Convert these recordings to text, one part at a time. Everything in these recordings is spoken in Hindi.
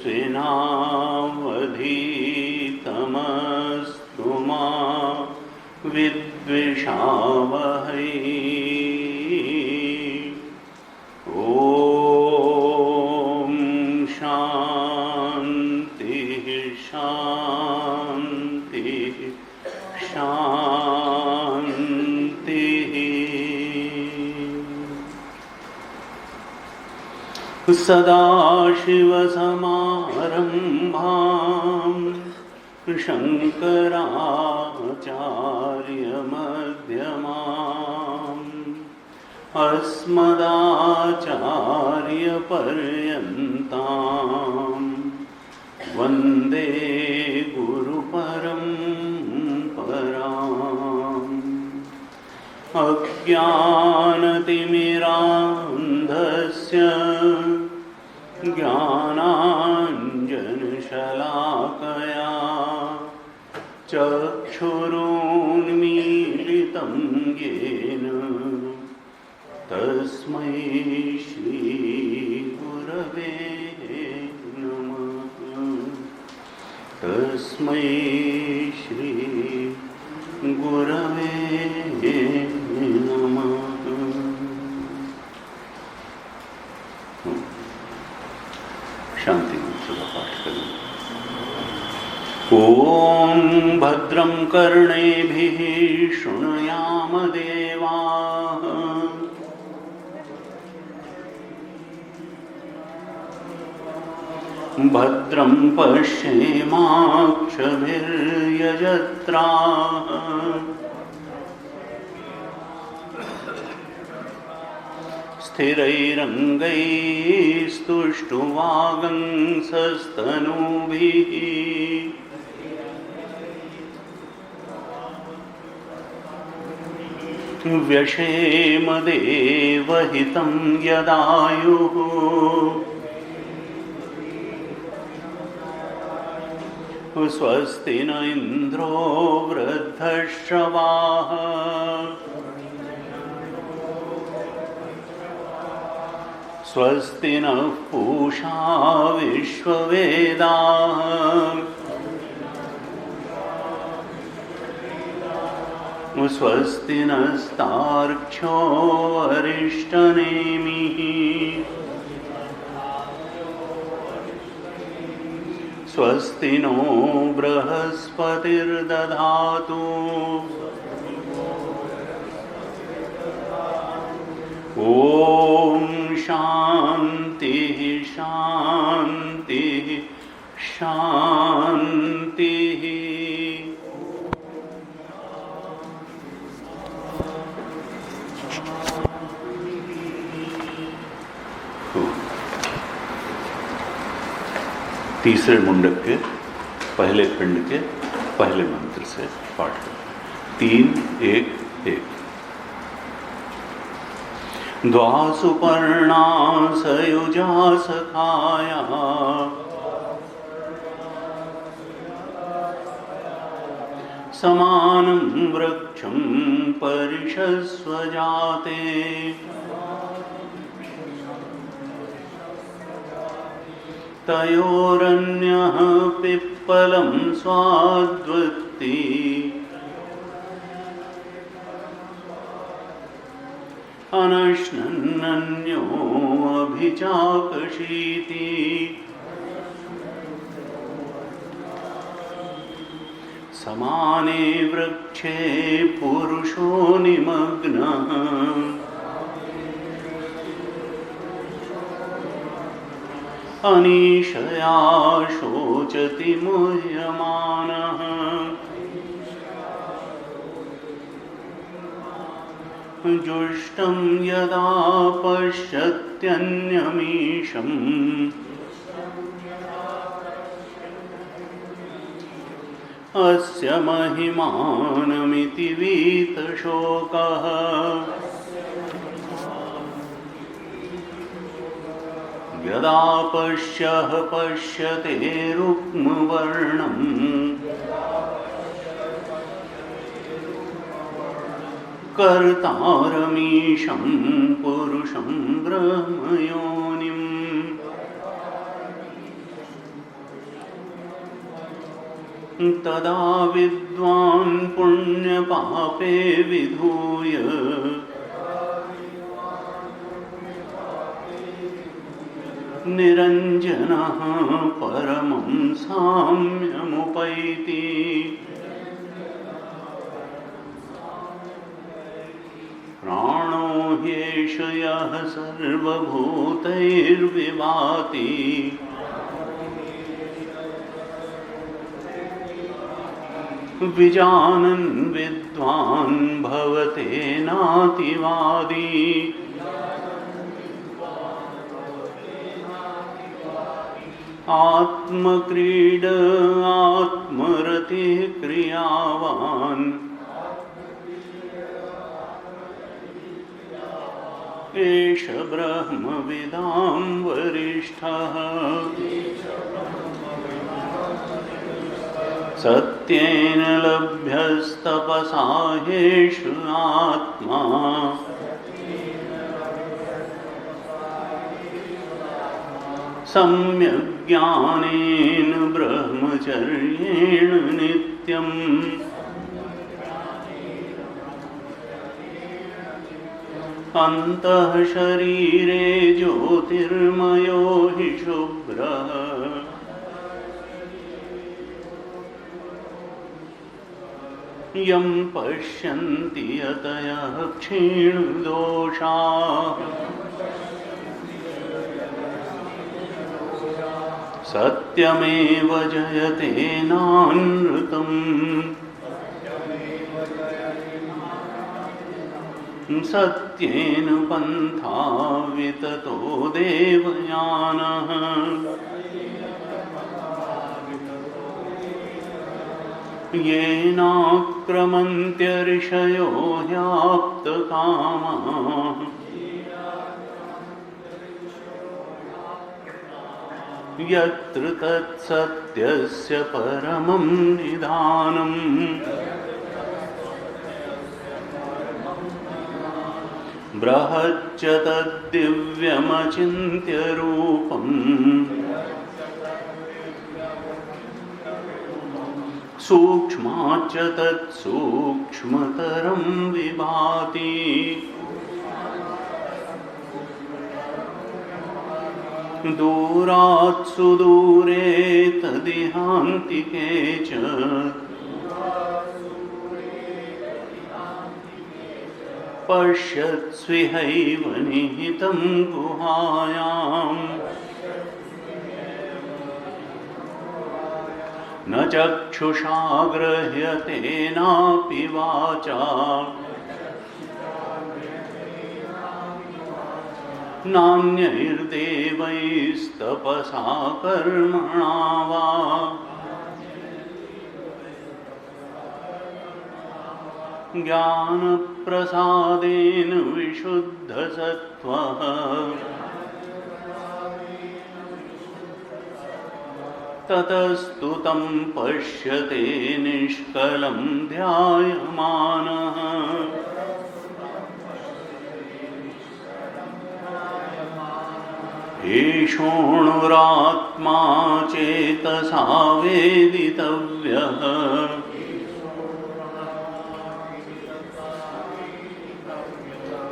तेजस्विनावधीतमस्तु मा विद्विषावहै। ओम शांति शांति शांति। सदाशिवसमारम्भां शङ्कराचार्यमध्यमाम् अस्मदाचार्यपर्यन्तां वन्दे गुरुपरम्पराम्। अज्ञानतिमिरान्धस्य ज्ञानाञ्जनशलाकया चक्षुरुन्मीलितं येन तस्मै श्रीगुरवे नमः। तस्मै श्रीगुरवे नमः। शांति मंत्र का पाठ करें। ओम भद्रं कर्णेभिः शृणुयाम देवाः। भद्रं पश्येमाक्षभिर्यजत्राः। स्थिरैरङ्गैस्तुष्टुवागंसस्तनूभिः व्यशेम देवहितं यदायुः। स्वस्ति न इन्द्रो वृद्धश्रवाः। स्वस्ति नः पूषा विश्ववेदाः। स्वस्ति नस्तार्क्ष्यो अरिष्टनेमिः। स्वस्ति नो बृहस्पतिर्दधातु। ओम शांति शांति शांति। तीसरे मुंडक के पहले खंड के पहले मंत्र से पाठ करें। 3-1-1। द्वासुपर्णा सयुजा सखाया समानं वृक्षं परिषस्व जाते। तयोरन्यः पिप्पलं स्वाद्वत्ति अनश्नन्नन्यो अभिचाकशीति। समाने वृक्षे पुरुषो निमग्नः अनीशया शोचति मुह्यमानः। जुष्टं यदा पश्यत्यन्यमीशम् अस्य महिमानमिति वीतशोकः। यदा पश्यः पश्यते रुक्मवर्णम् कर्तारमीशं पुरुषं ब्रह्मयोनिम्। तदा विद्वान् पुण्यपापे विधूय निरञ्जनः परमं साम्यमुपैति। प्राणो ह्येष यः सर्वभूतैर्विभाति विजानन् विद्वान् भवतेनातिवादी। आत्मक्रीड आत्मरतिः क्रियावान् एष ब्रह्मविदां वरिष्ठः। सत्येन लभ्यस्तपसा ह्येष आत्मा सम्यक् ज्ञानेन ब्रह्मचर्येण नित्यम्। अन्तः शरीरे ज्योतिर्मयो हि शुभ्रः यं पश्यन्ति यतयः क्षीणदोषाः। सत्यमेव जयते नानृतम् सत्येन पन्था विततो देवयानः। येनाक्रमन्त्य ऋषयो ह्याप्तकामाः यत्र तत्सत्यस्य परमं निधानम्। बृहच्च तद्दिव्यमचिन्त्य रूपम् सूक्ष्माच्च तत्सूक्ष्मतरं विभाति। दूरात् सुदूरे तदिहान्तिके च पश्यत्स्विहैव निहितं गुहायाम्। न चक्षुषा गृह्यते नापि वाचा नान्यैर्देवैस्तपसा कर्मणा वा। ज्ञानप्रसादेन विशुद्धसत्त्वः ततस्तु तं पश्यते निष्कलं ध्यायमानः। ईशोऽणुरात्मा चेतसा वेदितव्यः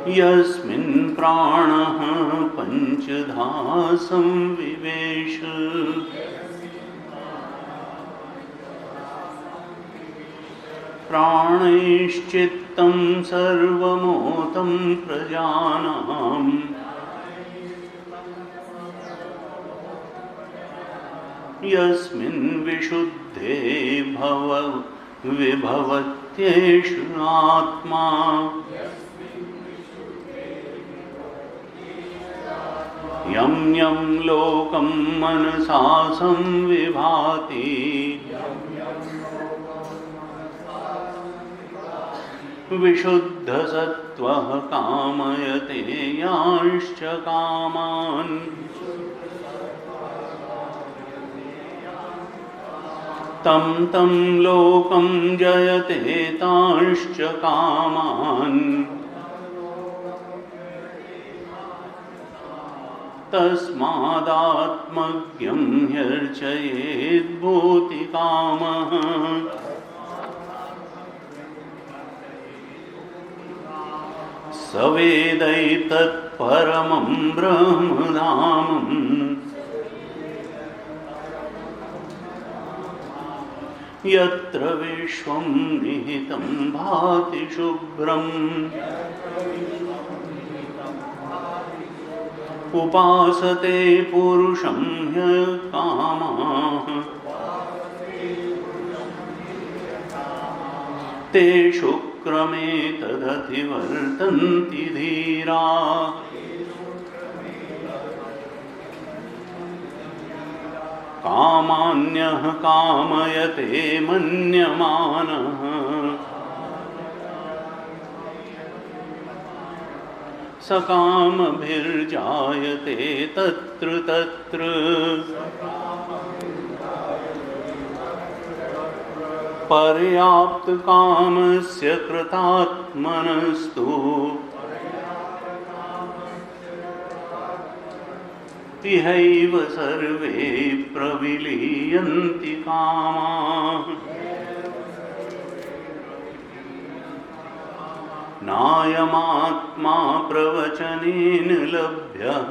यस्मिन् प्राणः पञ्चधा संविवेश। प्राणैश्चित्तं सर्वमोतं प्रजानाम् यस्मिन् विशुद्धे विभवत्येष आत्मा। यं यं लोकं मनसा संविभाति विशुद्धसत्त्वः कामयते यांश्च कामान्। तं तं लोकं जयते तांश्च कामान्। तस्मादात्मज्ञं ह्यर्चयेद्भूतिकामः स वेदैतत्परमं ब्रह्मधामम् यत्र विश्वं निहितं भाति शुभ्रम् उपासते पुरुषं ह्यकामाः ते शुक्रमे तदधिवर्तन्ति धीराः कामान्यः कामयते मन्यमानः सकामभिर्जायते तत्र तत्र पर्याप्तकामस्य कृतात्मनस्तु इहैव सर्वे प्रविलीयन्ति कामाः नायमात्मा प्रवचनेन लभ्यः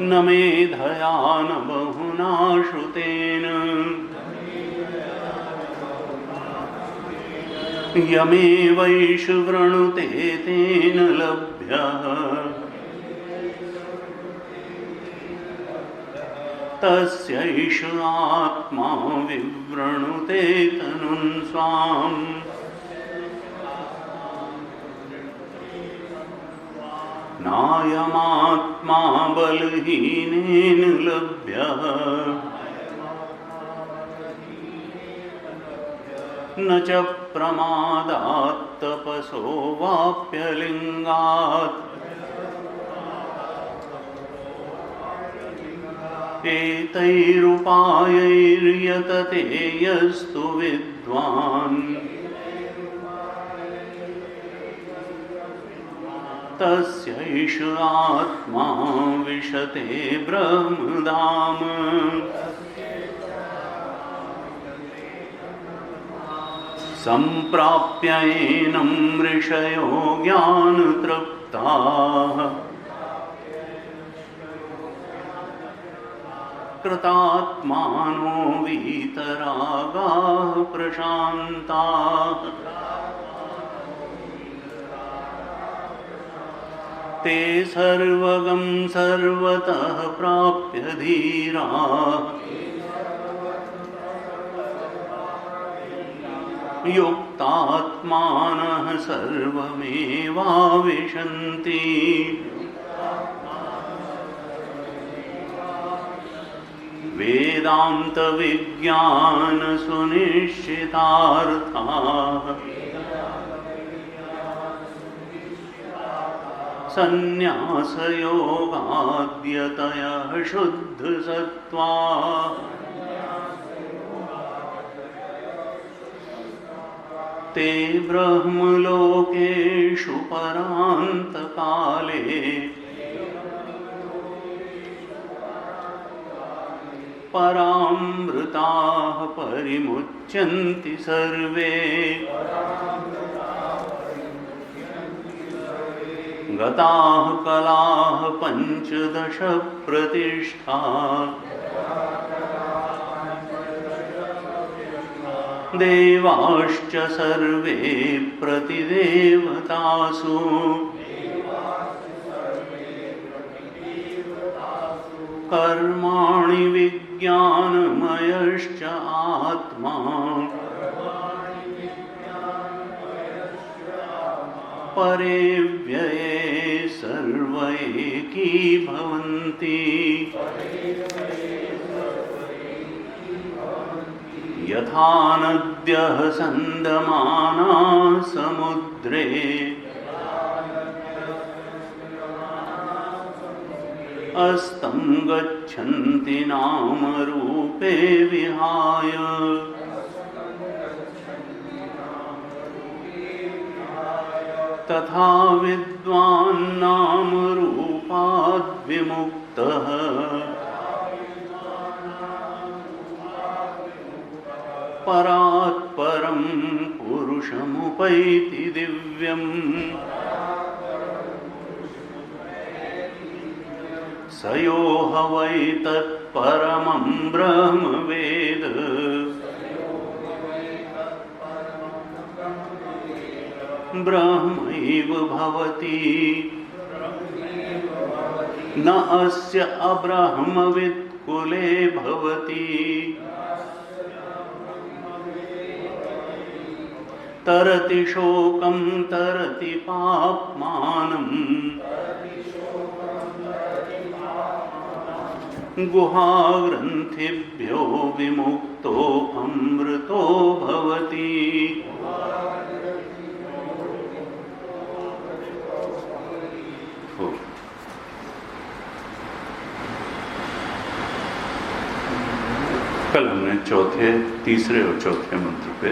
न मेधया न बहुना श्रुतेन यमेवैष वृणुते तेन लभ्यः तस्यैष आत्मा विवृणुते तनुं स्वाम् नायमात्मा बलहीनेन लभ्यः न च प्रमादात् तपसो वाप्यलिङ्गात् एतैरुपायैर्यतते यस्तु विद्वान् तस्यैष आत्मा विशते ब्रह्मधाम सम्प्राप्यैनं ऋषयो ज्ञानतृप्ताः कृतात्मानो वीतरागाः प्रशान्ताः ते सर्वगं सर्वतः प्राप्य धीराः युक्तात्मानः सर्वमेवाविशन्ति वेदांत विज्ञान सुनिश्चितार्थाः संन्यासयोगाद्यतयः शुद्धसत्त्वाः ते ब्रह्मलोकेषु परान्तकाले परामृताः परिमुच्यन्ति सर्वे गताः कलाः पञ्चदश प्रतिष्ठा देवाश्च सर्वे प्रतिदेवतासु कर्माणि विज्ञानमयश्च आत्मा परे व्यये सर्व एकीभवन्ति यथा नद्यः सन्दमाना समुद्रे अस्तं गच्छन्ति नामरूपे विहाय तथा विद्वान् नाम रूपाद् विमुक्तः परात् परं पुरुषमुपैति दिव्यम् स यो ह वै तत्परमं ब्रह्म वेद ब्रह्मैव भवति न अस्य अब्रह्मवित् कुले भवति तरति शोकं तरति पाप्मानं गुहाग्रन्थिभ्यो विमुक्तो अमृतो भवति। कल हमने तीसरे और चौथे मंत्र पे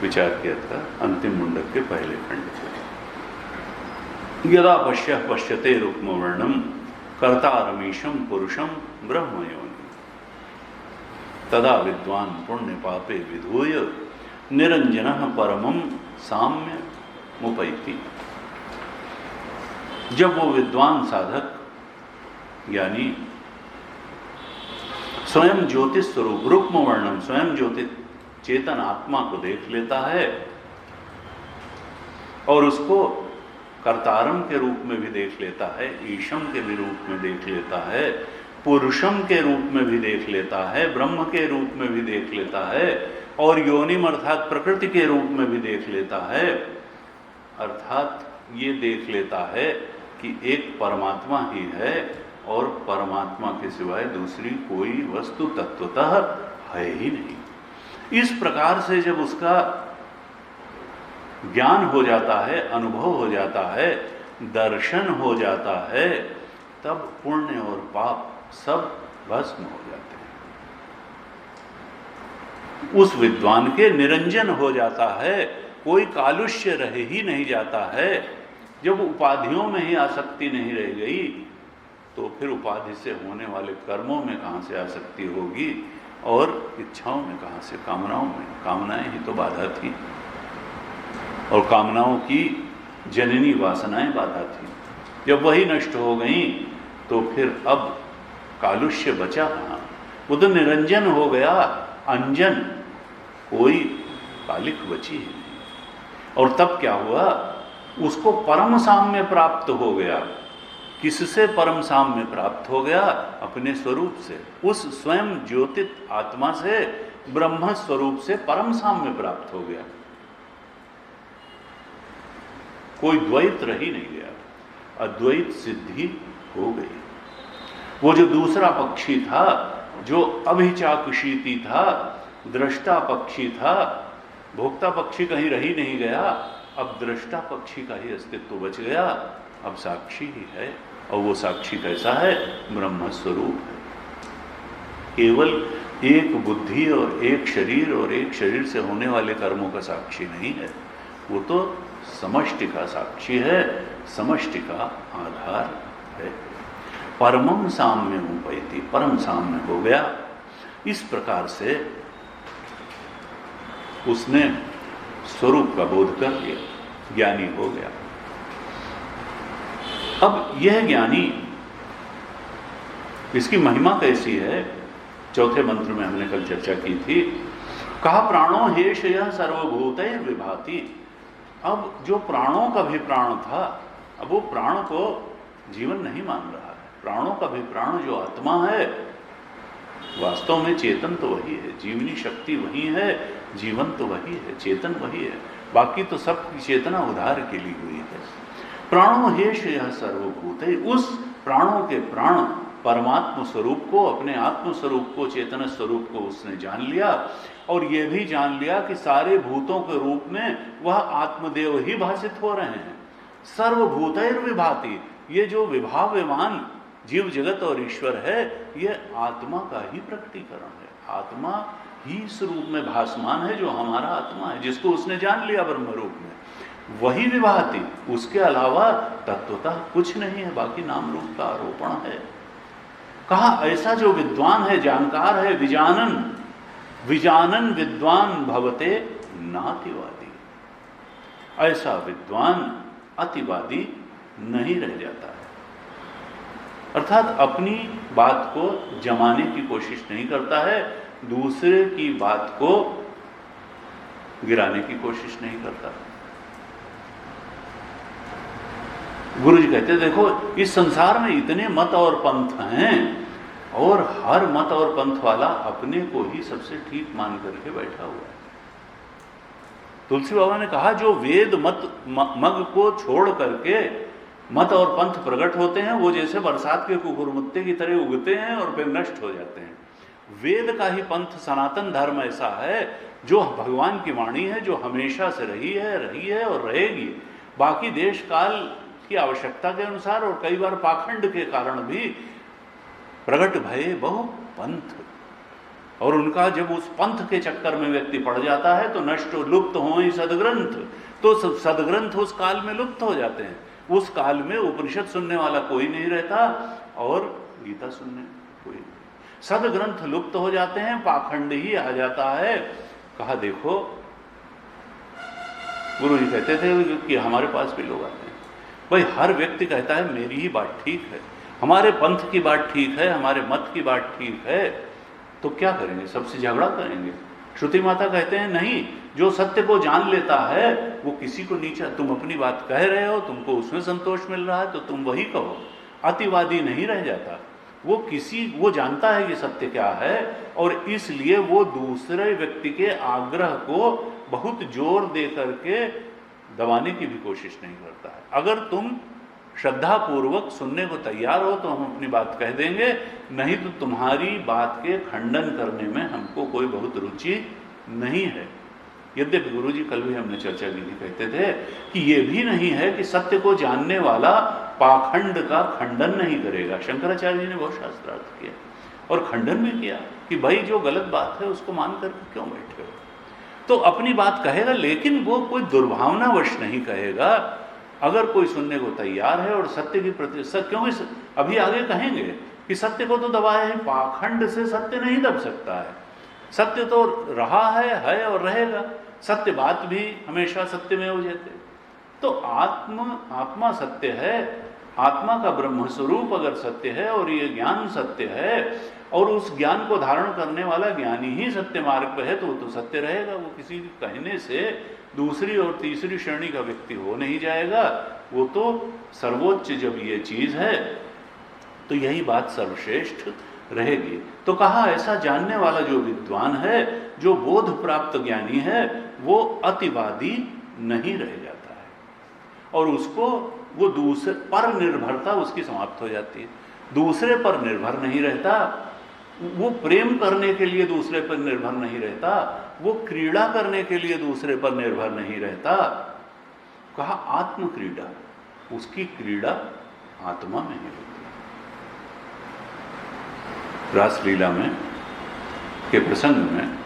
विचार किया था, अंतिम मुंडक के पहले खंड पे। यदा पश्यः पश्यते रुक्मवर्णम कर्तारमीशं पुरुषं ब्रह्मयोनि तदा विद्वान् पुण्य पापे विधूय निरंजनः परमं साम्य मुपैति। जब वो विद्वान साधक यानी स्वयं ज्योतिष स्वरूप रुक्म वर्णम स्वयं ज्योतिष चेतन आत्मा को देख लेता है और उसको कर्तारम के रूप में भी देख लेता है, ईशम के भी रूप में देख लेता है, पुरुषम के रूप में भी देख लेता है, ब्रह्म के रूप में भी देख लेता है और योनिम अर्थात प्रकृति के रूप में भी देख लेता है। अर्थात ये देख लेता है कि एक परमात्मा ही है और परमात्मा के सिवाय दूसरी कोई वस्तु तत्वतः है ही नहीं। इस प्रकार से जब उसका ज्ञान हो जाता है, अनुभव हो जाता है, दर्शन हो जाता है, तब पुण्य और पाप सब भस्म हो जाते हैं। उस विद्वान के निरंजन हो जाता है, कोई कालुष्य रह ही नहीं जाता है। जब उपाधियों में ही आसक्ति नहीं रह गई तो फिर उपाधि से होने वाले कर्मों में कहाँ से आसक्ति होगी और इच्छाओं में कहाँ से, कामनाओं में। कामनाएं ही तो बाधा थी और कामनाओं की जननी वासनाएं बाधा थी। जब वही नष्ट हो गई तो फिर अब कालुष्य बचा कहाँ, वो तो निरंजन हो गया, अंजन, कोई कालिक बची ही नहीं। और तब क्या हुआ, उसको परम साम्य प्राप्त हो गया। किससे परम साम्य प्राप्त हो गया? अपने स्वरूप से, उस स्वयं ज्योतित आत्मा से, ब्रह्म स्वरूप से परम साम्य प्राप्त हो गया। कोई द्वैत रह ही नहीं गया, अद्वैत सिद्धि हो गई। वो जो दूसरा पक्षी था, जो अभिचाकुशीति था, दृष्टा पक्षी था, भोक्ता पक्षी कहीं रह ही नहीं गया, अब दृष्टा पक्षी का ही अस्तित्व बच गया, अब साक्षी ही है। और वो साक्षी कैसा है? ब्रह्म स्वरूप है। केवल एक बुद्धि और एक शरीर से होने वाले कर्मों का साक्षी नहीं है, वो तो समष्टि का साक्षी है, समष्टि का आधार है। परमं साम्य उपैति, परम साम्य हो गया। इस प्रकार से उसने स्वरूप का बोध कर लिया, ज्ञानी हो गया। अब यह ज्ञानी, इसकी महिमा कैसी है? चौथे मंत्र में हमने कल चर्चा की थी। कहा प्राणो हेश यह सर्वभूतैः विभाति। अब जो प्राणों का भी प्राण था, अब वो प्राण को जीवन नहीं मान रहा है। प्राणों का भी प्राण जो आत्मा है, वास्तव में चेतन तो वही है, जीवनी शक्ति वही है, जीवन तो वही है, चेतन वही है, बाकी तो सब चेतना उधार के लिए हुई है। प्राणो हेश यह सर्वभूत है। उस प्राणों के प्राण परमात्म स्वरूप को, अपने आत्म स्वरूप को, चेतन स्वरूप को उसने जान लिया और यह भी जान लिया कि सारे भूतों के रूप में वह आत्मदेव ही भाषित हो रहे हैं। सर्वभूतैर्विभाति, ये जो विभाव्यमान जीव जगत और ईश्वर है, यह आत्मा का ही प्रकटीकरण है। आत्मा ही इस रूप में भासमान है जो हमारा आत्मा है, जिसको उसने जान लिया ब्रह्म रूप में। वही विभाति, उसके अलावा तत्वतः कुछ नहीं है, बाकी नाम रूप का आरोपण है। कहा ऐसा जो विद्वान है, जानकार है, विजानन विद्वान भवते नातिवादी, ऐसा विद्वान अतिवादी नहीं रह जाता है। अर्थात अपनी बात को जमाने की कोशिश नहीं करता है, दूसरे की बात को गिराने की कोशिश नहीं करता। गुरु जी कहते हैं देखो इस संसार में इतने मत और पंथ हैं और हर मत और पंथ वाला अपने को ही सबसे ठीक मान करके बैठा हुआ है। तुलसी बाबा ने कहा जो वेद मग को छोड़ करके मत और पंथ प्रकट होते हैं वो जैसे बरसात के कुकुरमुत्ते की तरह उगते हैं और फिर नष्ट हो जाते हैं। वेद का ही पंथ सनातन धर्म ऐसा है जो भगवान की वाणी है, जो हमेशा से रही है और रहेगी। बाकी देश काल की आवश्यकता के अनुसार और कई बार पाखंड के कारण भी प्रकट भये बहु पंथ, और उनका जब उस पंथ के चक्कर में व्यक्ति पड़ जाता है तो नष्ट लुप्त हो ही सदग्रंथ, तो सदग्रंथ उस काल में लुप्त हो जाते हैं। उस काल में उपनिषद सुनने वाला कोई नहीं रहता और गीता सुनने कोई नहीं, सदग्रंथ लुप्त हो जाते हैं, पाखंड ही आ जाता है। कहा देखो गुरु जी कहते थे कि हमारे पास भी लोग आते हैं, भाई हर व्यक्ति कहता है मेरी ही बात ठीक है, हमारे पंथ की बात ठीक है, हमारे मत की बात ठीक है, तो क्या करेंगे, सबसे झगड़ा करेंगे। श्रुति माता कहते हैं नहीं, जो सत्य को जान लेता है वो किसी को नीचा, तुम अपनी बात कह रहे हो, तुमको उसमें संतोष मिल रहा है तो तुम वही कहो। अतिवादी नहीं रह जाता, वो जानता है कि सत्य क्या है और इसलिए वो दूसरे व्यक्ति के आग्रह को बहुत जोर दे करके दबाने की भी कोशिश नहीं करता है। अगर तुम श्रद्धा पूर्वक सुनने को तैयार हो तो हम अपनी बात कह देंगे, नहीं तो तुम्हारी बात के खंडन करने में हमको कोई बहुत रुचि नहीं है। यद्यपि गुरु जी कल भी हमने चर्चा की थी, कहते थे कि ये भी नहीं है कि सत्य को जानने वाला पाखंड का खंडन नहीं करेगा। शंकराचार्य जी ने बहुत शास्त्रार्थ किया और खंडन भी किया कि भाई जो गलत बात है उसको मान करके क्यों बैठे हो। तो अपनी बात कहेगा लेकिन वो कोई दुर्भावनावश नहीं कहेगा। अगर कोई सुनने को तैयार है और सत्य की प्रति क्योंकि अभी आगे कहेंगे कि सत्य को तो दबाया है, पाखंड से सत्य नहीं दब सकता है। सत्य तो रहा है और रहेगा। सत्य बात भी हमेशा सत्य में हो जाते। तो आत्मा सत्य है, आत्मा का ब्रह्म स्वरूप अगर सत्य है और ये ज्ञान सत्य है और उस ज्ञान को धारण करने वाला ज्ञानी ही सत्य मार्ग पर है तो सत्य रहेगा। वो किसी कहने से दूसरी और तीसरी श्रेणी का व्यक्ति हो नहीं जाएगा। वो तो सर्वोच्च जब ये चीज है तो यही बात सर्वश्रेष्ठ रहेगी। तो कहा ऐसा जानने वाला जो विद्वान है, जो बोध प्राप्त ज्ञानी है, वो अतिवादी नहीं रह जाता है और उसको वो दूसरे पर निर्भरता उसकी समाप्त हो जाती है। दूसरे पर निर्भर नहीं रहता, वो प्रेम करने के लिए दूसरे पर निर्भर नहीं रहता, वो क्रीड़ा करने के लिए दूसरे पर निर्भर नहीं रहता। कहा आत्म क्रीड़ा, उसकी क्रीड़ा आत्मा में ही होती है। रासलीला में के प्रसंग में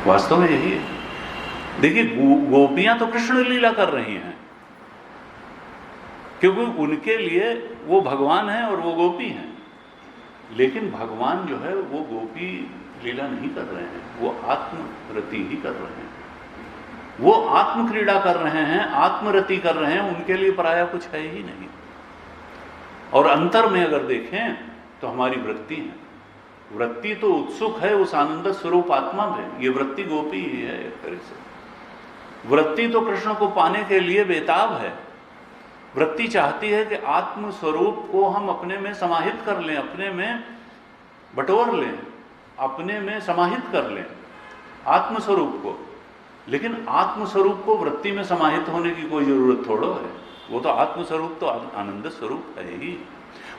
वास्तव में यही है। देखिए गोपियां तो कृष्ण लीला कर रही हैं क्योंकि उनके लिए वो भगवान है और वो गोपी हैं, लेकिन भगवान जो है वो गोपी लीला नहीं कर रहे हैं, वो आत्मरति ही कर रहे हैं। वो आत्म क्रीड़ा कर रहे हैं, आत्मरति कर रहे हैं, उनके लिए पराया कुछ है ही नहीं। और अंतर में अगर देखें तो हमारी वृत्ति है, वृत्ति तो उत्सुक है उस आनंद स्वरूप आत्मा में। ये वृत्ति गोपी ही है एक तरह से। वृत्ति तो कृष्ण को पाने के लिए बेताब है। वृत्ति चाहती है कि आत्म स्वरूप को हम अपने में समाहित कर लें, अपने में बटोर लें, अपने में समाहित कर लें आत्म स्वरूप को। लेकिन आत्म स्वरूप को वृत्ति में समाहित होने की कोई जरूरत थोड़ो है। वो तो आत्म स्वरूप तो आनंद स्वरूप है ही।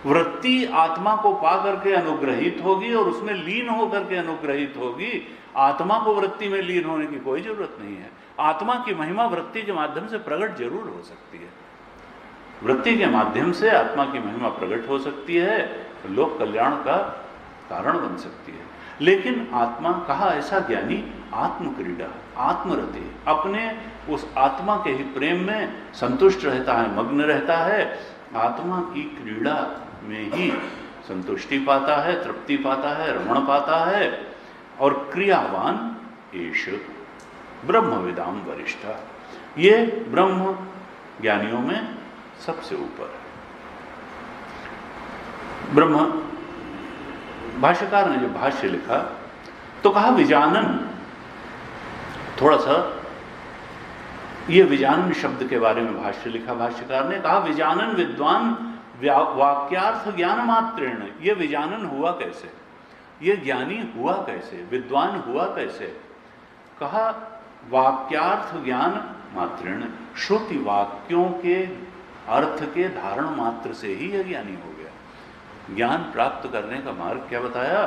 वृत्ति आत्मा को पा करके अनुग्रहित होगी और उसमें लीन होकर के अनुग्रहित होगी। आत्मा को वृत्ति में लीन होने की कोई जरूरत नहीं है। आत्मा की महिमा वृत्ति के माध्यम से प्रकट जरूर हो सकती है, वृत्ति के माध्यम से आत्मा की महिमा प्रकट हो सकती है, लोक कल्याण का कारण बन सकती है। लेकिन आत्मा कहा ऐसा ज्ञानी आत्म क्रीड़ा आत्मरति, अपने उस आत्मा के ही प्रेम में संतुष्ट रहता है, मग्न रहता है, आत्मा की क्रीड़ा में ही संतुष्टि पाता है, तृप्ति पाता है, रमण पाता है। और क्रियावान ईश ब्रह्मविदाम वरिष्ठ, ये ब्रह्म ज्ञानियों में सबसे ऊपर है। ब्रह्म भाष्यकार ने जो भाष्य लिखा तो कहा विजानन, थोड़ा सा ये विजानन शब्द के बारे में भाष्य लिखा भाष्यकार ने, कहा विजानन विद्वान वाक्यार्थ ज्ञान मात्रेण, ये विजानन हुआ कैसे, ये ज्ञानी हुआ कैसे, विद्वान हुआ कैसे। कहा वाक्यार्थ ज्ञान मात्रेण, श्रुति वाक्यों के अर्थ के धारण मात्र से ही यह ज्ञानी हो गया। ज्ञान प्राप्त करने का मार्ग क्या बताया,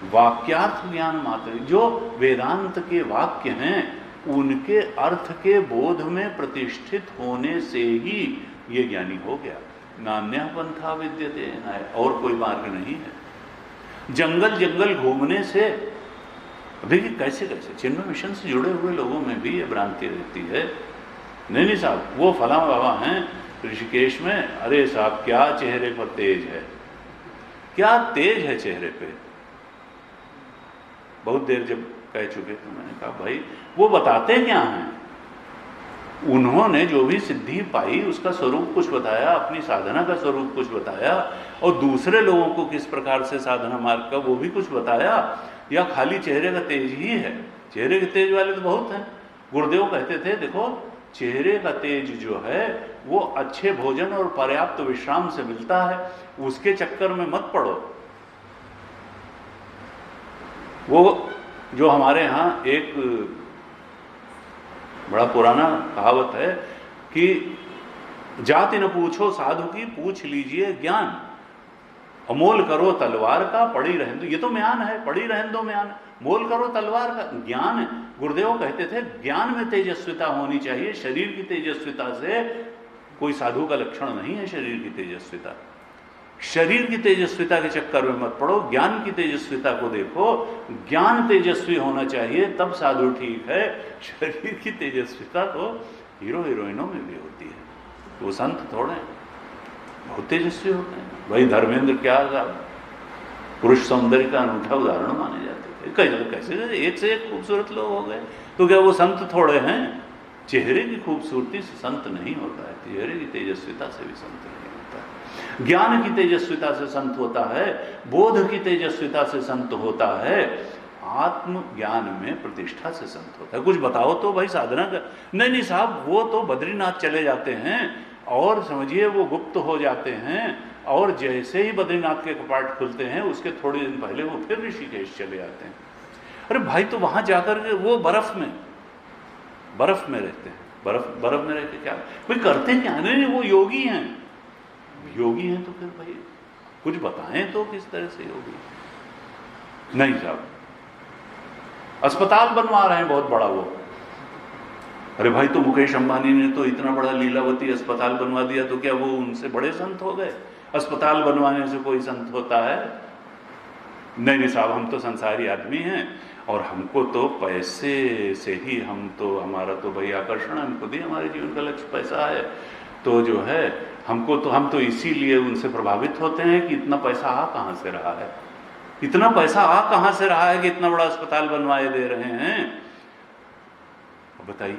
वाक्यार्थ ज्ञान मात्र, जो वेदांत के वाक्य हैं उनके अर्थ के बोध में प्रतिष्ठित होने से ही ये ज्ञानी हो गया। नान्यः पंथा विद्यते, और कोई मार्ग नहीं है। जंगल जंगल घूमने से, देखिए कैसे कैसे चिन्मय मिशन से जुड़े हुए लोगों में भी ये भ्रांति रहती है। नहीं साहब, वो फला बाबा हैं ऋषिकेश में, अरे साहब क्या चेहरे पर तेज है, क्या तेज है चेहरे पे। बहुत देर जब कह चुके तो मैंने कहा भाई वो बताते क्या हैं, उन्होंने जो भी सिद्धि पाई उसका स्वरूप कुछ बताया, अपनी साधना का स्वरूप कुछ बताया, और दूसरे लोगों को किस प्रकार से साधना मार्ग का वो भी कुछ बताया, या खाली चेहरे का तेज ही है। चेहरे के तेज वाले तो बहुत हैं। गुरुदेव कहते थे देखो चेहरे का तेज जो है वो अच्छे भोजन और पर्याप्त विश्राम से मिलता है, उसके चक्कर में मत पड़ो। वो जो हमारे यहाँ एक बड़ा पुराना कहावत है कि जाति न पूछो साधु की, पूछ लीजिए ज्ञान, मोल करो तलवार का पड़ी रहने दो। ये तो म्यान है, पड़ी रहने दो म्यान, मोल करो तलवार का ज्ञान। गुरुदेव कहते थे ज्ञान में तेजस्विता होनी चाहिए, शरीर की तेजस्विता से कोई साधु का लक्षण नहीं है। शरीर की तेजस्विता, शरीर की तेजस्विता के चक्कर में मत पड़ो, ज्ञान की तेजस्विता को देखो। ज्ञान तेजस्वी होना चाहिए तब साधु ठीक है। शरीर की तेजस्विता तो हीरो हीरोइनों में भी होती है, वो संत थोड़े बहुत तेजस्वी होते हैं। भाई धर्मेंद्र क्या पुरुष सौंदर्य का अनूठा उदाहरण माने जाते थे, कैसे एक से एक खूबसूरत लोग हो गए, तो क्या वो संत थोड़े हैं। चेहरे की खूबसूरती से संत नहीं होता है, चेहरे की तेजस्विता से भी संत नहीं होता है। ज्ञान की तेजस्विता से संत होता है, बोध की तेजस्विता से संत होता है, आत्म ज्ञान में प्रतिष्ठा से संत होता है। कुछ बताओ तो भाई साधना का, नहीं साहब वो तो बद्रीनाथ चले जाते हैं और समझिए वो गुप्त हो जाते हैं, और जैसे ही बद्रीनाथ के कपाट खुलते हैं उसके थोड़े दिन पहले वो फिर ऋषिकेश चले जाते हैं। अरे भाई तो वहां जाकर के वो बर्फ में रहते हैं, बर्फ में रहते क्या भाई करते क्या, नहीं वो योगी हैं। योगी हैं तो फिर भाई कुछ बताएं तो किस तरह से योगी। नहीं साहब अस्पताल बनवा रहे हैं बहुत बड़ा वो, अरे भाई तो मुकेश अंबानी ने तो इतना बड़ा लीलावती अस्पताल बनवा दिया, तो क्या वो उनसे बड़े संत हो गए? अस्पताल बनवाने से कोई संत होता है? नहीं साहब हम तो संसारी आदमी हैं और हमको तो पैसे से ही, हम तो हमारा तो भाई आकर्षण, हमको भी हमारे जीवन का लक्ष्य पैसा है, तो जो है हमको तो, हम तो इसीलिए उनसे प्रभावित होते हैं कि इतना पैसा आ कहाँ से रहा है, इतना पैसा आ कहाँ से रहा है कि इतना बड़ा अस्पताल बनवाए दे रहे हैं। बताइए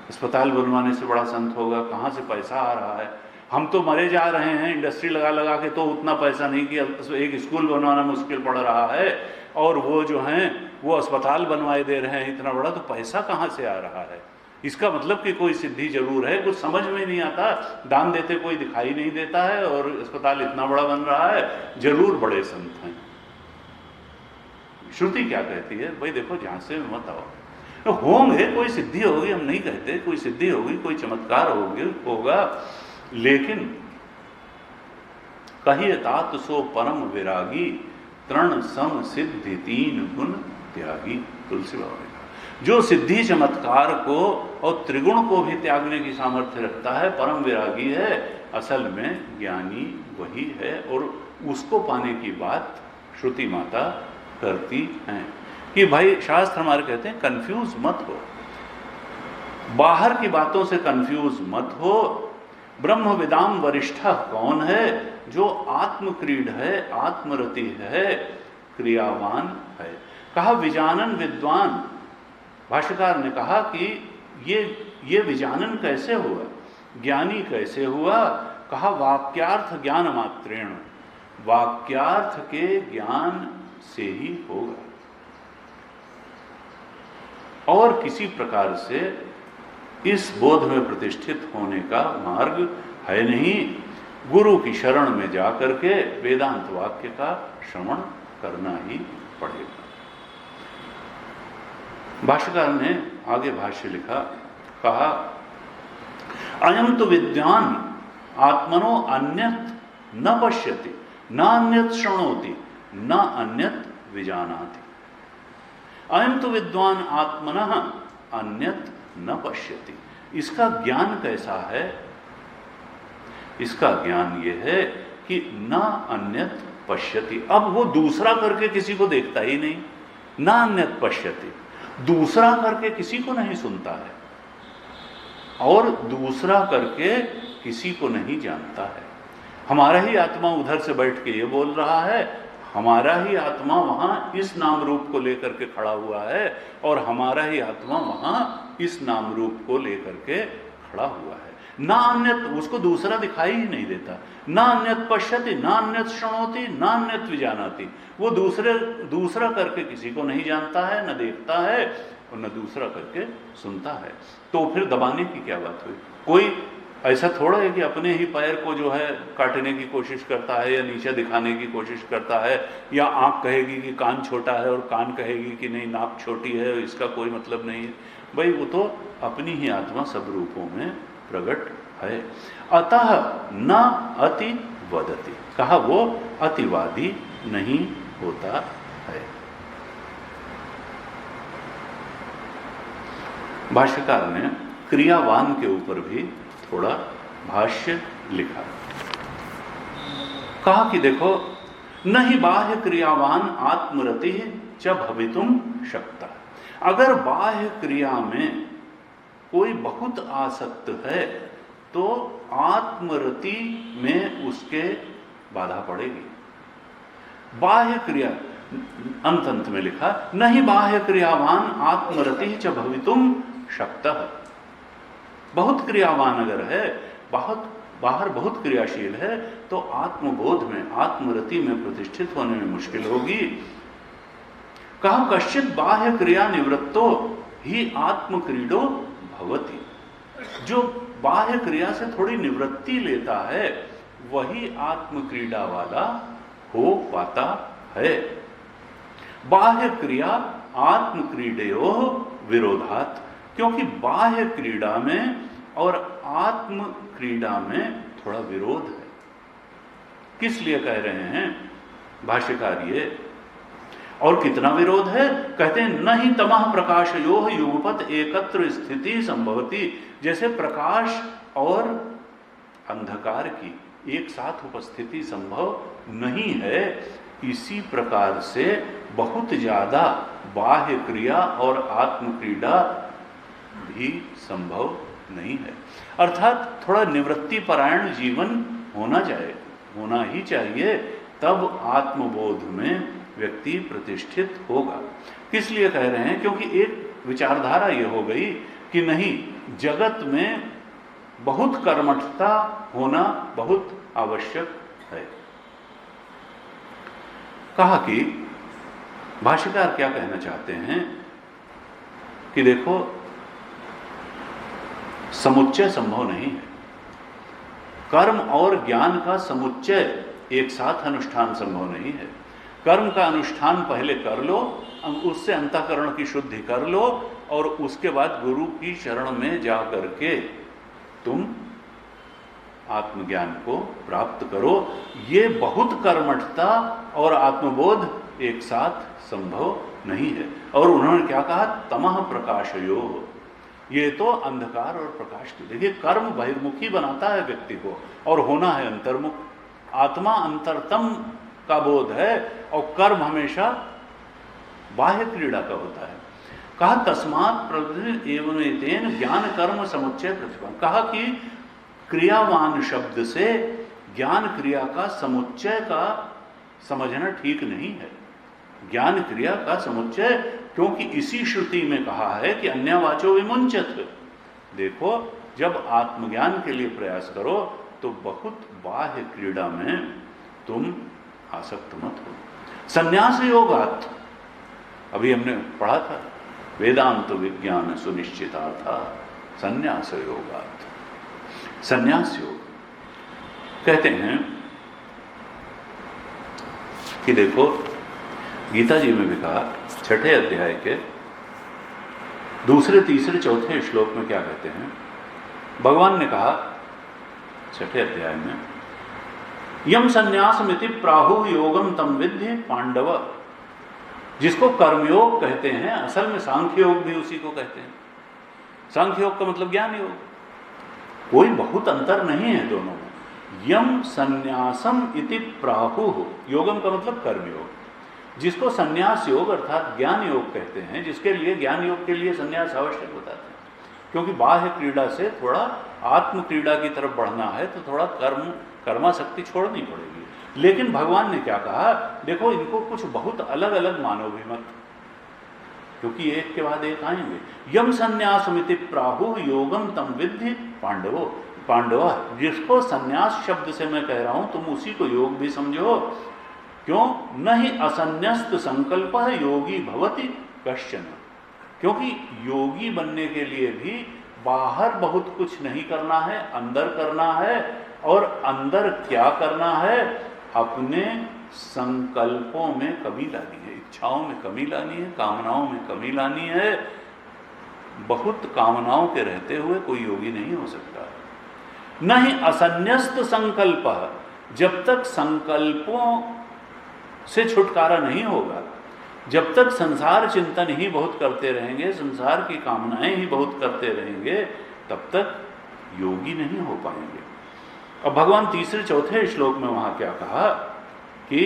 अस्पताल बनवाने से बड़ा संत होगा, कहाँ से पैसा आ रहा है? हम तो मरे जा रहे हैं इंडस्ट्री लगा के, तो उतना पैसा नहीं कि एक स्कूल बनवाना मुश्किल पड़ रहा है, और वो जो हैं वो अस्पताल बनवाए दे रहे हैं इतना बड़ा, तो पैसा कहाँ से आ रहा है? इसका मतलब कि कोई सिद्धि जरूर है, कुछ समझ में नहीं आता, दान देते कोई दिखाई नहीं देता है और अस्पताल इतना बड़ा बन रहा है, जरूर बड़े संत हैं। श्रुति क्या कहती है? भाई देखो झांसे में मत आओ, तो होंगे, कोई सिद्धि होगी, हम नहीं कहते, कोई सिद्धि होगी, कोई चमत्कार होगा, लेकिन कहिए तात सो परम विरागी, तृण सम सिद्धि तीन गुण त्यागी। तुलसी बाबा ने कहा जो सिद्धि चमत्कार को और त्रिगुण को भी त्यागने की सामर्थ्य रखता है, परम विरागी है, असल में ज्ञानी वही है, और उसको पाने की बात श्रुति माता करती हैं। कि भाई शास्त्र हमारे कहते हैं कंफ्यूज मत हो, बाहर की बातों से कंफ्यूज मत हो। ब्रह्म विदाम वरिष्ठ कौन है? जो आत्मक्रीड है, आत्मरति है, क्रियावान है। कहा विजानन विद्वान। भाष्यकार ने कहा कि ये विजानन कैसे हुआ, ज्ञानी कैसे हुआ? कहा वाक्यार्थ ज्ञान मात्रेण, वाक्यार्थ के ज्ञान से ही होगा और किसी प्रकार से इस बोध में प्रतिष्ठित होने का मार्ग है नहीं। गुरु की शरण में जाकर के वेदांत वाक्य का श्रवण करना ही पड़ेगा। भाष्यकार ने आगे भाष्य लिखा, कहा अयम तो विद्वान आत्मनो अन्यत न पश्यति न अन्यत शृणोति न अन्यत विजानाति। अयम तो विद्वान आत्मनः अन्यत न पश्यति। इसका ज्ञान कैसा है? इसका ज्ञान यह है कि न अन्यत पश्यति। अब वो दूसरा करके किसी को देखता ही नहीं। न अन्यत पश्यति, दूसरा करके किसी को नहीं सुनता है और दूसरा करके किसी को नहीं जानता है। हमारा ही आत्मा उधर से बैठ के ये बोल रहा है, हमारा ही आत्मा वहां इस नाम रूप को लेकर के खड़ा हुआ है और हमारा ही आत्मा वहां इस नाम रूप को लेकर के खड़ा हुआ है। ना अन्यत, उसको दूसरा दिखाई ही नहीं देता। ना अन्यत पश्यति ना अन्यत शृणोति ना अन्यत विजानाति। वो दूसरा करके किसी को नहीं जानता है, न देखता है और न दूसरा करके सुनता है। तो फिर दबाने की क्या बात हुई? कोई ऐसा थोड़ा है कि अपने ही पैर को जो है काटने की कोशिश करता है या नीचे दिखाने की कोशिश करता है, या आंख कहेगी कि कान छोटा है और कान कहेगी कि नहीं नाक छोटी है, इसका कोई मतलब नहीं है। भाई वो तो अपनी ही आत्मा सब रूपों में प्रकट है। अतः न अति वदति, कहा वो अतिवादी नहीं होता है। भाष्यकार ने क्रियावान के ऊपर भी थोड़ा भाष्य लिखा। कहा कि देखो न ही बाह्य क्रियावान आत्मरति च भवितुम शक्ता। अगर बाह्य क्रिया में कोई बहुत आसक्त है तो आत्मरति में उसके बाधा पड़ेगी। बाह्य क्रिया अंत में लिखा न ही बाह्य क्रियावान आत्मरति च भवितुम शक्तः। बहुत क्रियावान अगर है, बाहर बहुत क्रियाशील है, तो आत्मबोध में, आत्मरति में प्रतिष्ठित होने में मुश्किल होगी। कहा कश्चित बाह्य क्रिया निवृत्तो ही आत्मक्रीडो भवति। जो बाह्य क्रिया से थोड़ी निवृत्ति लेता है वही आत्मक्रीडा वाला हो पाता है। बाह्य क्रिया आत्मक्रीडयो विरोधात्, क्योंकि बाह्य क्रीड़ा में और आत्म क्रीड़ा में थोड़ा विरोध है। किस लिए कह रहे हैं भाष्यकार ये? और कितना विरोध है? कहते हैं न ही तमः प्रकाशयोः युगपत एकत्र स्थिति संभवती। जैसे प्रकाश और अंधकार की एक साथ उपस्थिति संभव नहीं है, इसी प्रकार से बहुत ज्यादा बाह्य क्रिया और आत्म क्रीड़ा भी संभव नहीं है। अर्थात थोड़ा निवृत्ति परायण जीवन होना ही चाहिए, तब आत्मबोध में व्यक्ति प्रतिष्ठित होगा। किस लिए कह रहे हैं? क्योंकि एक विचारधारा ये हो गई कि नहीं, जगत में बहुत कर्मठता होना बहुत आवश्यक है। कहा कि भाष्यकार क्या कहना चाहते हैं कि देखो समुच्चय संभव नहीं है। कर्म और ज्ञान का समुच्चय एक साथ अनुष्ठान संभव नहीं है। कर्म का अनुष्ठान पहले कर लो, उससे अंतःकरण की शुद्धि कर लो और उसके बाद गुरु की शरण में जा करके तुम आत्मज्ञान को प्राप्त करो। ये बहुत कर्मठता और आत्मबोध एक साथ संभव नहीं है। और उन्होंने क्या कहा? तमः प्रकाशयो। ये तो अंधकार और प्रकाश की, देखिए कर्म बहिर्मुखी बनाता है व्यक्ति को और होना है अंतर्मुख। आत्मा अंतरतम का बोध है और कर्म हमेशा बाह्य क्रीड़ा का होता है। कहा तस्मात् प्रवृत्ति एवं एतेन ज्ञान कर्म समुच्चय प्रतिपन्न। कहा कि क्रियावान शब्द से ज्ञान क्रिया का समुच्चय का समझना ठीक नहीं है। ज्ञान क्रिया का समुच्चय, क्योंकि इसी श्रुति में कहा है कि अन्यवाचो विमुंचत। देखो, जब आत्मज्ञान के लिए प्रयास करो तो बहुत बाह्य क्रीड़ा में तुम आसक्त मत हो। संन्यास योगात्, अभी हमने पढ़ा था, वेदांत विज्ञान सुनिश्चितार्था संन्यास योगात्। संन्यास योग कहते हैं कि देखो, गीता जी में भी कहा 6ठे अध्याय के 2, 3, 4 श्लोक में क्या कहते हैं? भगवान ने कहा 6ठे अध्याय में, यम संन्यासमिति प्राहु योगम तम विद्धि पांडव। जिसको कर्मयोग कहते हैं, असल में सांख्य योग भी उसी को कहते हैं। सांख्य योग का मतलब ज्ञान योग, कोई बहुत अंतर नहीं है दोनों में। यम संन्यासम इति प्राहु, योगम का मतलब कर्मयोग। जिसको संन्यास योग अर्थात ज्ञान योग कहते हैं, जिसके लिए ज्ञान योग के लिए संन्यास आवश्यक होता है, क्योंकि बाह्य क्रीड़ा से थोड़ा आत्म क्रीड़ा की तरफ बढ़ना है तो थोड़ा कर्माशक्ति छोड़नी पड़ेगी। लेकिन भगवान ने क्या कहा? देखो, इनको कुछ बहुत अलग अलग मानो भी मत, क्योंकि एक के बाद एक आएंगे। यम संन्यासमिति प्राहु योगम तम विद्धि पांडव। जिसको संन्यास शब्द से मैं कह रहा हूं, तुम उसी को योग भी समझो। क्यों? न ही असन्यस्त संकल्प योगी भवति कश्चन। क्योंकि योगी बनने के लिए भी बाहर बहुत कुछ नहीं करना है, अंदर करना है। और अंदर क्या करना है? अपने संकल्पों में कमी लानी है, इच्छाओं में कमी लानी है, कामनाओं में कमी लानी है। बहुत कामनाओं के रहते हुए कोई योगी नहीं हो सकता। न ही असन्यस्त संकल्प, जब तक संकल्पों से छुटकारा नहीं होगा, जब तक संसार चिंतन ही बहुत करते रहेंगे, संसार की कामनाएं ही बहुत करते रहेंगे, तब तक योगी नहीं हो पाएंगे। अब भगवान 3, 4 श्लोक में वहां क्या कहा कि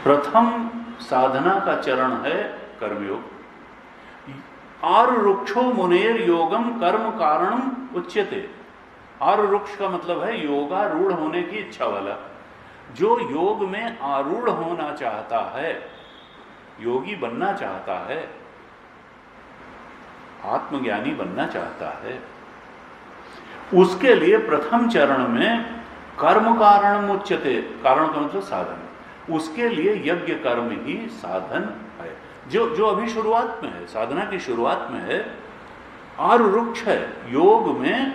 प्रथम साधना का चरण है कर्मयोग। आरुरुक्षो मुनेर योगम कर्म कारणम उच्यते। आरुरुक्ष का मतलब है योगारूढ़ होने की इच्छा वाला। जो योग में आरूढ़ होना चाहता है, योगी बनना चाहता है, आत्मज्ञानी बनना चाहता है, उसके लिए प्रथम चरण में कर्म कारण उच्यते। कारण का मतलब साधन। उसके लिए यज्ञ कर्म ही साधन है, जो अभी शुरुआत में है, साधना की शुरुआत में है। आरुरुक्ष है, योग में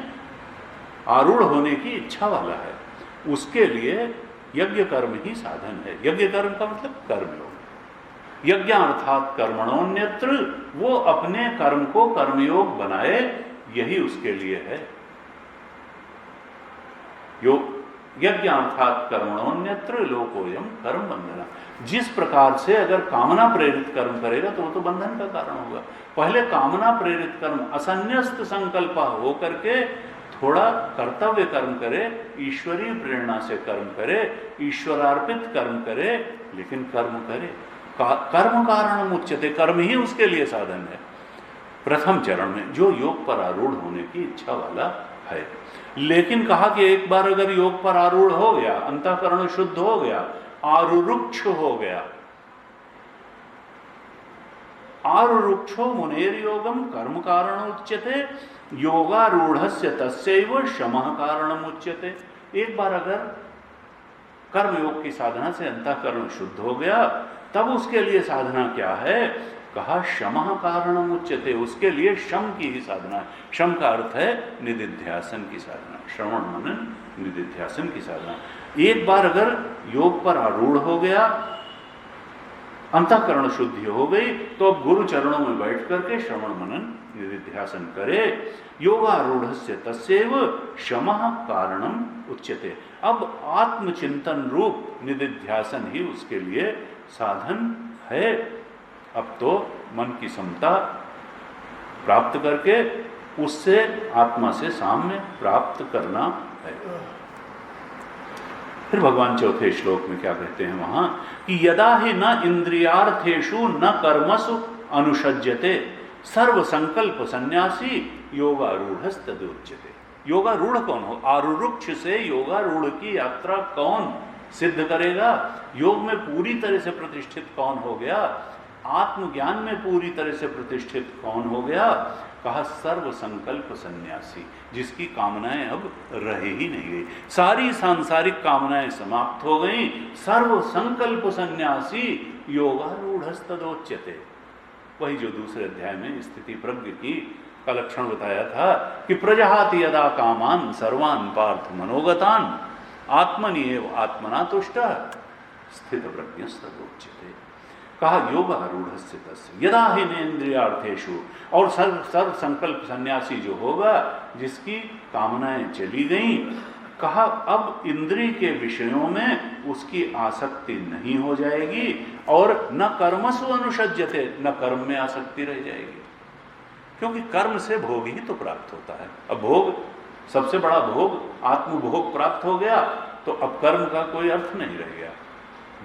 आरूढ़ होने की इच्छा वाला है, उसके लिए यज्ञ कर्म ही साधन है। यज्ञ कर्म का मतलब कर्मयोग। यज्ञ अर्थात कर्मणोन्यत्र, वो अपने कर्म को कर्मयोग बनाए, यही उसके लिए है। यज्ञ अर्थात कर्मणोन्यत्र लोकोयम कर्म बंधना। जिस प्रकार से अगर कामना प्रेरित कर्म करेगा तो वो तो बंधन का कारण होगा। पहले कामना प्रेरित कर्म, असन्यस्त संकल्प हो करके थोड़ा कर्तव्य कर्म करे, ईश्वरीय प्रेरणा से कर्म करे, ईश्वरार्पित कर्म करे, लेकिन कर्म करे। कर्म कारण उच्यते, कर्म ही उसके लिए साधन है। प्रथम चरण में जो योग पर आरूढ़ होने की इच्छा वाला है। लेकिन कहा कि एक बार अगर योग पर आरूढ़ हो गया, अंतःकरण शुद्ध हो गया, आरुरुक्ष हो गया, आरुरुक्षो मुनेर योगम कर्म कारण उच्यते योगारूढ़स्य तस्यैव शमः कारणम उच्यते। एक बार अगर कर्मयोग की साधना से अंतःकरण शुद्ध हो गया, तब उसके लिए साधना क्या है? कहा शमः कारणम उच्यते। उसके लिए शम की ही साधना है। शम का अर्थ है निदिध्यासन की साधना, श्रवण मनन निदिध्यासन की साधना। एक बार अगर योग पर आरूढ़ हो गया, अंतःकरण शुद्धि हो गई, तो अब गुरु चरणों में बैठ करके श्रवण मनन निदिध्यासन करे। योगारूढ़स्य तस्यैव शमः कारणम उच्यते। अब आत्मचिंतन रूप निदिध्यासन ही उसके लिए साधन है। अब तो मन की समता प्राप्त करके उससे आत्मा से साम्य प्राप्त करना है। फिर भगवान चौथे श्लोक में क्या कहते हैं वहां कि यदा ही न इंद्रियार्थेषु न कर्मसु अनुषज्यते सर्व संकल्प सन्यासी योगारूढ़स्तदुच्यते। योगारूढ़ कौन हो? आरुरुक्ष से योगारूढ़ की यात्रा कौन सिद्ध करेगा? योग में पूरी तरह से प्रतिष्ठित कौन हो गया? आत्मज्ञान में पूरी तरह से प्रतिष्ठित कौन हो गया? कहा सर्व संकल्प सन्यासी, जिसकी कामनाएं अब रह ही नहीं गई, सारी सांसारिक कामनाएं समाप्त हो गई। सर्व संकल्प सन्यासी योगारूढ़स्तदोच्यते। वही जो दूसरे अध्याय में स्थिति प्रज्ञ की का लक्षण बताया था कि प्रजहाति यदा कामान सर्वान पार्थ मनोगतान आत्मनिएव आत्मना तुष्ट स्थित प्रज्ञस्तदोच्यते। कहा योगारूढ़स्य तस्य यदा हि नेन्द्रियार्थेषु, और सर्व संकल्प सन्यासी जो होगा जिसकी कामनाएं चली गई, कहा अब इंद्रिय के विषयों में उसकी आसक्ति नहीं हो जाएगी और न कर्मसु अनुषज्यते, न कर्म में आसक्ति रह जाएगी, क्योंकि कर्म से भोग ही तो प्राप्त होता है। अब भोग, सबसे बड़ा भोग आत्मभोग प्राप्त हो गया तो अब कर्म का कोई अर्थ नहीं रह गया।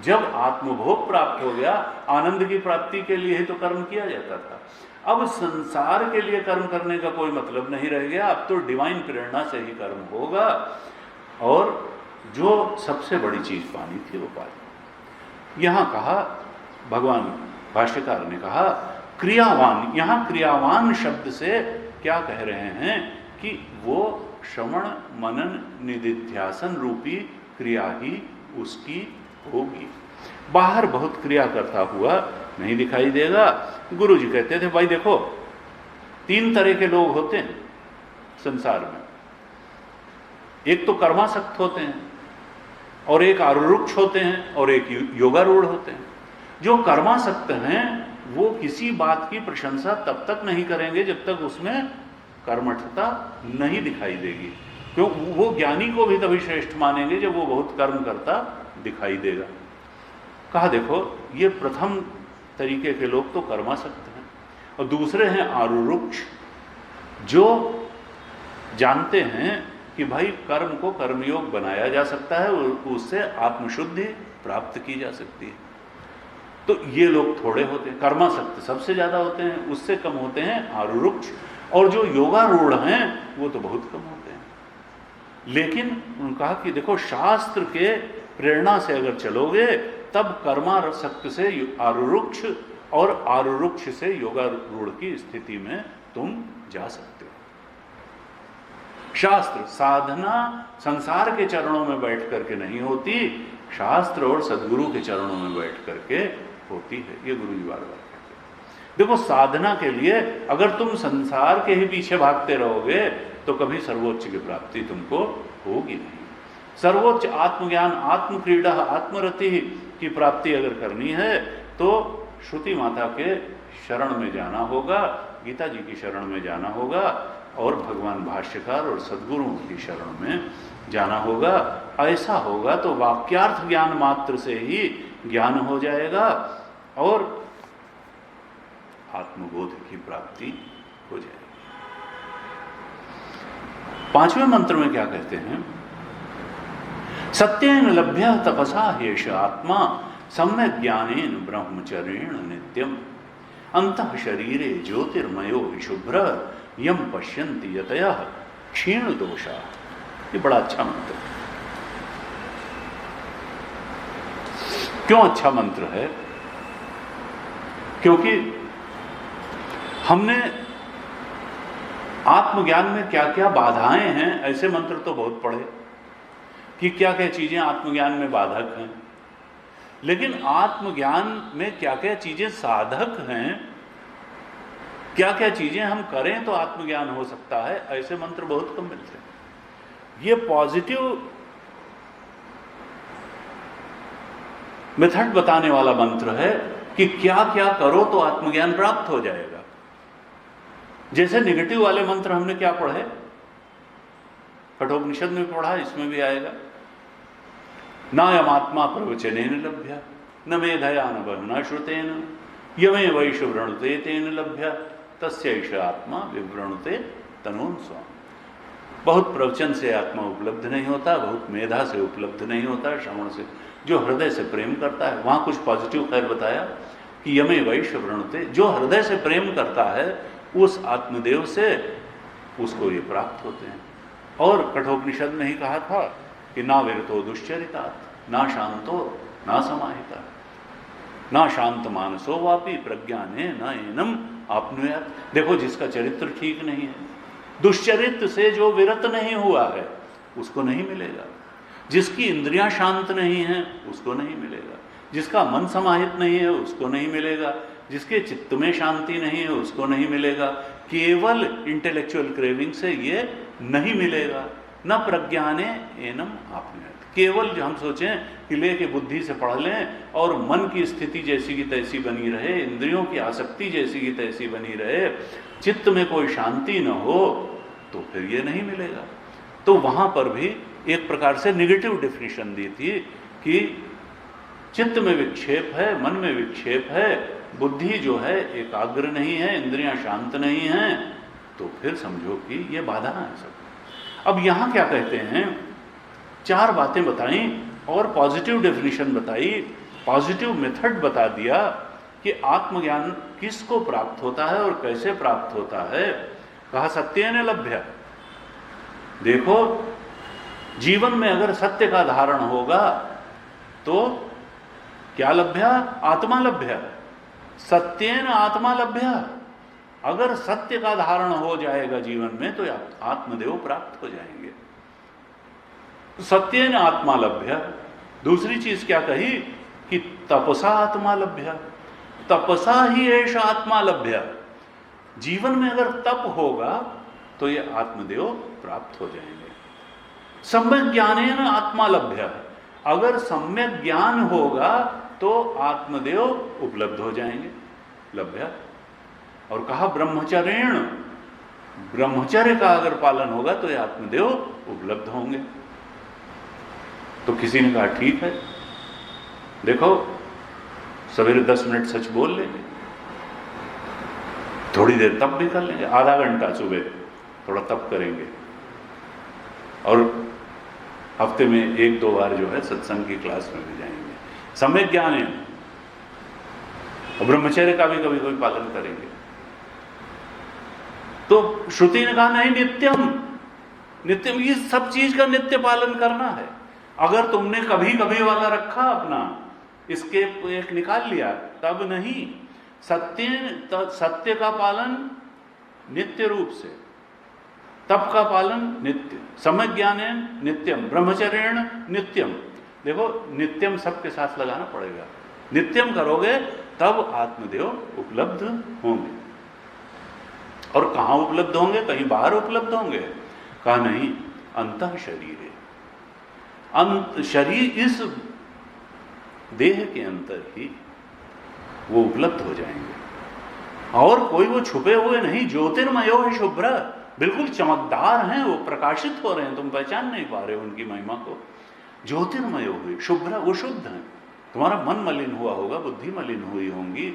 जब आत्मभोग प्राप्त हो गया, आनंद की प्राप्ति के लिए ही तो कर्म किया जाता था। अब संसार के लिए कर्म करने का कोई मतलब नहीं रह गया, अब तो डिवाइन प्रेरणा से ही कर्म होगा और जो सबसे बड़ी चीज पानी थी वो पानी। यहां कहा भगवान भाष्यकार ने कहा क्रियावान, यहां क्रियावान शब्द से क्या कह रहे हैं कि वो श्रवण मनन निधिध्यासन रूपी क्रिया ही उसकी होगी। बाहर बहुत क्रिया करता हुआ नहीं दिखाई देगा। गुरु जी कहते थे भाई देखो, तीन तरह के लोग होते हैं संसार में, एक तो कर्मासक्त होते हैं और एक आरुरुक्ष होते हैं और एक योगारूढ़ होते हैं। जो कर्मासक्त हैं वो किसी बात की प्रशंसा तब तक नहीं करेंगे जब तक उसमें कर्मठता नहीं दिखाई देगी, क्यों? वो ज्ञानी को भी तभी श्रेष्ठ मानेंगे जब वो बहुत कर्म करता दिखाई देगा। कहा देखो, ये प्रथम तरीके के लोग तो कर्मासक्त हैं और दूसरे हैं आरुरुक्ष, जो जानते हैं कि भाई कर्म को कर्मयोग बनाया जा सकता है, उससे आत्मशुद्धि प्राप्त की जा सकती है। तो ये लोग थोड़े होते हैं, कर्मासक्त सबसे ज्यादा होते हैं, उससे कम होते हैं आरुरुक्ष, और जो योगारूढ़ हैं वो तो बहुत कम होते हैं। लेकिन उन्होंने कहा कि देखो, शास्त्र के प्रेरणा से अगर चलोगे तब कर्मासक्त से आरुरुक्ष और आरुरुक्ष से योगारूढ़ की स्थिति में तुम जा सकते हो। शास्त्र साधना संसार के चरणों में बैठ करके नहीं होती, शास्त्र और सदगुरु के चरणों में बैठ करके होती है। ये गुरु जी बार बार कहते हैं। देखो, साधना के लिए अगर तुम संसार के ही पीछे भागते रहोगे तो कभी सर्वोच्च की प्राप्ति तुमको होगी नहीं। सर्वोच्च आत्मज्ञान, आत्मक्रीड़ा, आत्मरति की प्राप्ति अगर करनी है तो श्रुति माता के शरण में जाना होगा, गीता जी की शरण में जाना होगा और भगवान भाष्यकार और सद्गुरुओं की शरण में जाना होगा। ऐसा होगा तो वाक्यार्थ ज्ञान मात्र से ही ज्ञान हो जाएगा और आत्मबोध की प्राप्ति हो जाएगी। पांचवें मंत्र में क्या कहते हैं? सत्येन लभ्य तपसा हेष आत्मा सम्यक ज्ञानेन ब्रह्मचर्येण नित्यम अंतः शरीरे ज्योतिर्मयो शुभ्र यम पश्यन्ति यतयः क्षीण दोषा। ये बड़ा अच्छा मंत्र है। क्यों अच्छा मंत्र है? क्योंकि हमने आत्मज्ञान में क्या क्या बाधाएं हैं ऐसे मंत्र तो बहुत पढ़े कि क्या क्या चीजें आत्मज्ञान में बाधक हैं, लेकिन आत्मज्ञान में क्या क्या चीजें साधक हैं, क्या क्या चीजें हम करें तो आत्मज्ञान हो सकता है, ऐसे मंत्र बहुत कम मिलते हैं। ये पॉजिटिव मेथड बताने वाला मंत्र है कि क्या क्या करो तो आत्मज्ञान प्राप्त हो जाएगा। जैसे निगेटिव वाले मंत्र हमने क्या पढ़े, कठोपनिषद में पढ़ा, इसमें भी आएगा। नायमात्मा प्रवचनेन लभ्य न मेधया न बहुना श्रुतेन यमे वैश वृणुते तेन लभ्य तस्यैष आत्मा विवृणुते तनून स्वाम। बहुत प्रवचन से आत्मा उपलब्ध नहीं होता, बहुत मेधा से उपलब्ध नहीं होता, श्रवण से। जो हृदय से प्रेम करता है, वहाँ कुछ पॉजिटिव खैर बताया कि यमे वैश्य वृणते, जो हृदय से प्रेम करता है उस आत्मदेव से उसको ये प्राप्त होते हैं। और कठोपनिषद में ही कहा था कि ना विरतो दुश्चरितात्, ना शांतो ना समाहिता, ना शांत मानसो वापी प्रज्ञाने न एनम आपनुयात्। देखो, जिसका चरित्र ठीक नहीं है, दुश्चरित्र से जो विरत नहीं हुआ है, उसको नहीं मिलेगा। जिसकी इंद्रियां शांत नहीं हैं, उसको नहीं मिलेगा। जिसका मन समाहित नहीं है, उसको नहीं मिलेगा। जिसके चित्त में शांति नहीं है, उसको नहीं मिलेगा। केवल इंटेलेक्चुअल क्रेविंग से ये नहीं मिलेगा। न प्रज्ञाने एनम आपनुयात्, केवल जो हम सोचें कि लेके बुद्धि से पढ़ लें और मन की स्थिति जैसी की तैसी बनी रहे, इंद्रियों की आसक्ति जैसी की तैसी बनी रहे, चित्त में कोई शांति न हो, तो फिर ये नहीं मिलेगा। तो वहाँ पर भी एक प्रकार से नेगेटिव डेफिनेशन दी थी कि चित्त में विक्षेप है, मन में विक्षेप है, बुद्धि जो है एकाग्र नहीं है, इंद्रियां शांत नहीं हैं, तो फिर समझो कि ये बाधा है सब। अब यहाँ क्या कहते हैं, 4 बातें बताई और पॉजिटिव डेफिनेशन बताई, पॉजिटिव मेथड बता दिया कि आत्मज्ञान किसको प्राप्त होता है और कैसे प्राप्त होता है। कहा सत्येन लभ्य। देखो, जीवन में अगर सत्य का धारण होगा तो क्या लभ्य? आत्मा लभ्य। सत्येन आत्मा लभ्य। अगर सत्य का धारण हो जाएगा जीवन में तो आत्मदेव प्राप्त हो जाएंगे। सत्येन आत्मा लभ्य। दूसरी चीज क्या कही कि तपसा आत्मा लभ्य। तपसा ही ऐसा आत्मा लभ्य। जीवन में अगर तप होगा तो ये आत्मदेव प्राप्त हो जाएंगे। सम्यक ज्ञानेन आत्मा लभ्य। अगर सम्यक ज्ञान होगा तो आत्मदेव उपलब्ध हो जाएंगे, लभ्य। और कहा ब्रह्मचर्येण, ब्रह्मचर्य का अगर पालन होगा तो ये आत्मदेव उपलब्ध होंगे। तो किसी ने कहा ठीक है, देखो सवेरे 10 मिनट सच बोल लेंगे, थोड़ी देर तप भी कर लेंगे, आधा घंटा सुबह थोड़ा तप करेंगे, और हफ्ते में 1-2 बार जो है सत्संग की क्लास में भी जाएंगे, सम्यक ज्ञान है, और ब्रह्मचर्य का भी कभी कभी पालन करेंगे। तो श्रुति ने कहा नहीं, नित्यम, नित्यम, इस सब चीज का नित्य पालन करना है। अगर तुमने कभी कभी वाला रखा अपना, इसके एक निकाल लिया, तब नहीं। सत्य का पालन नित्य रूप से, तप का पालन नित्य, सम्यक ज्ञानेन नित्यम, ब्रह्मचर्येण नित्यम। देखो, नित्यम सबके साथ लगाना पड़ेगा। नित्यम करोगे तब आत्मदेव उपलब्ध होंगे। और कहाँ उपलब्ध होंगे? कहीं बाहर उपलब्ध होंगे? कहा नहीं, अंतः शरीर, शरीर इस देह के अंतर ही वो उपलब्ध हो जाएंगे। और कोई वो छुपे हुए नहीं, ज्योतिर्मयो है शुभ्र, बिल्कुल चमकदार हैं, वो प्रकाशित हो रहे हैं, तुम पहचान नहीं पा रहे हो उनकी महिमा को। ज्योतिर्मयो हुई शुभ्र, वो शुद्ध हैं। तुम्हारा मन मलिन हुआ होगा, बुद्धि मलिन हुई होंगी,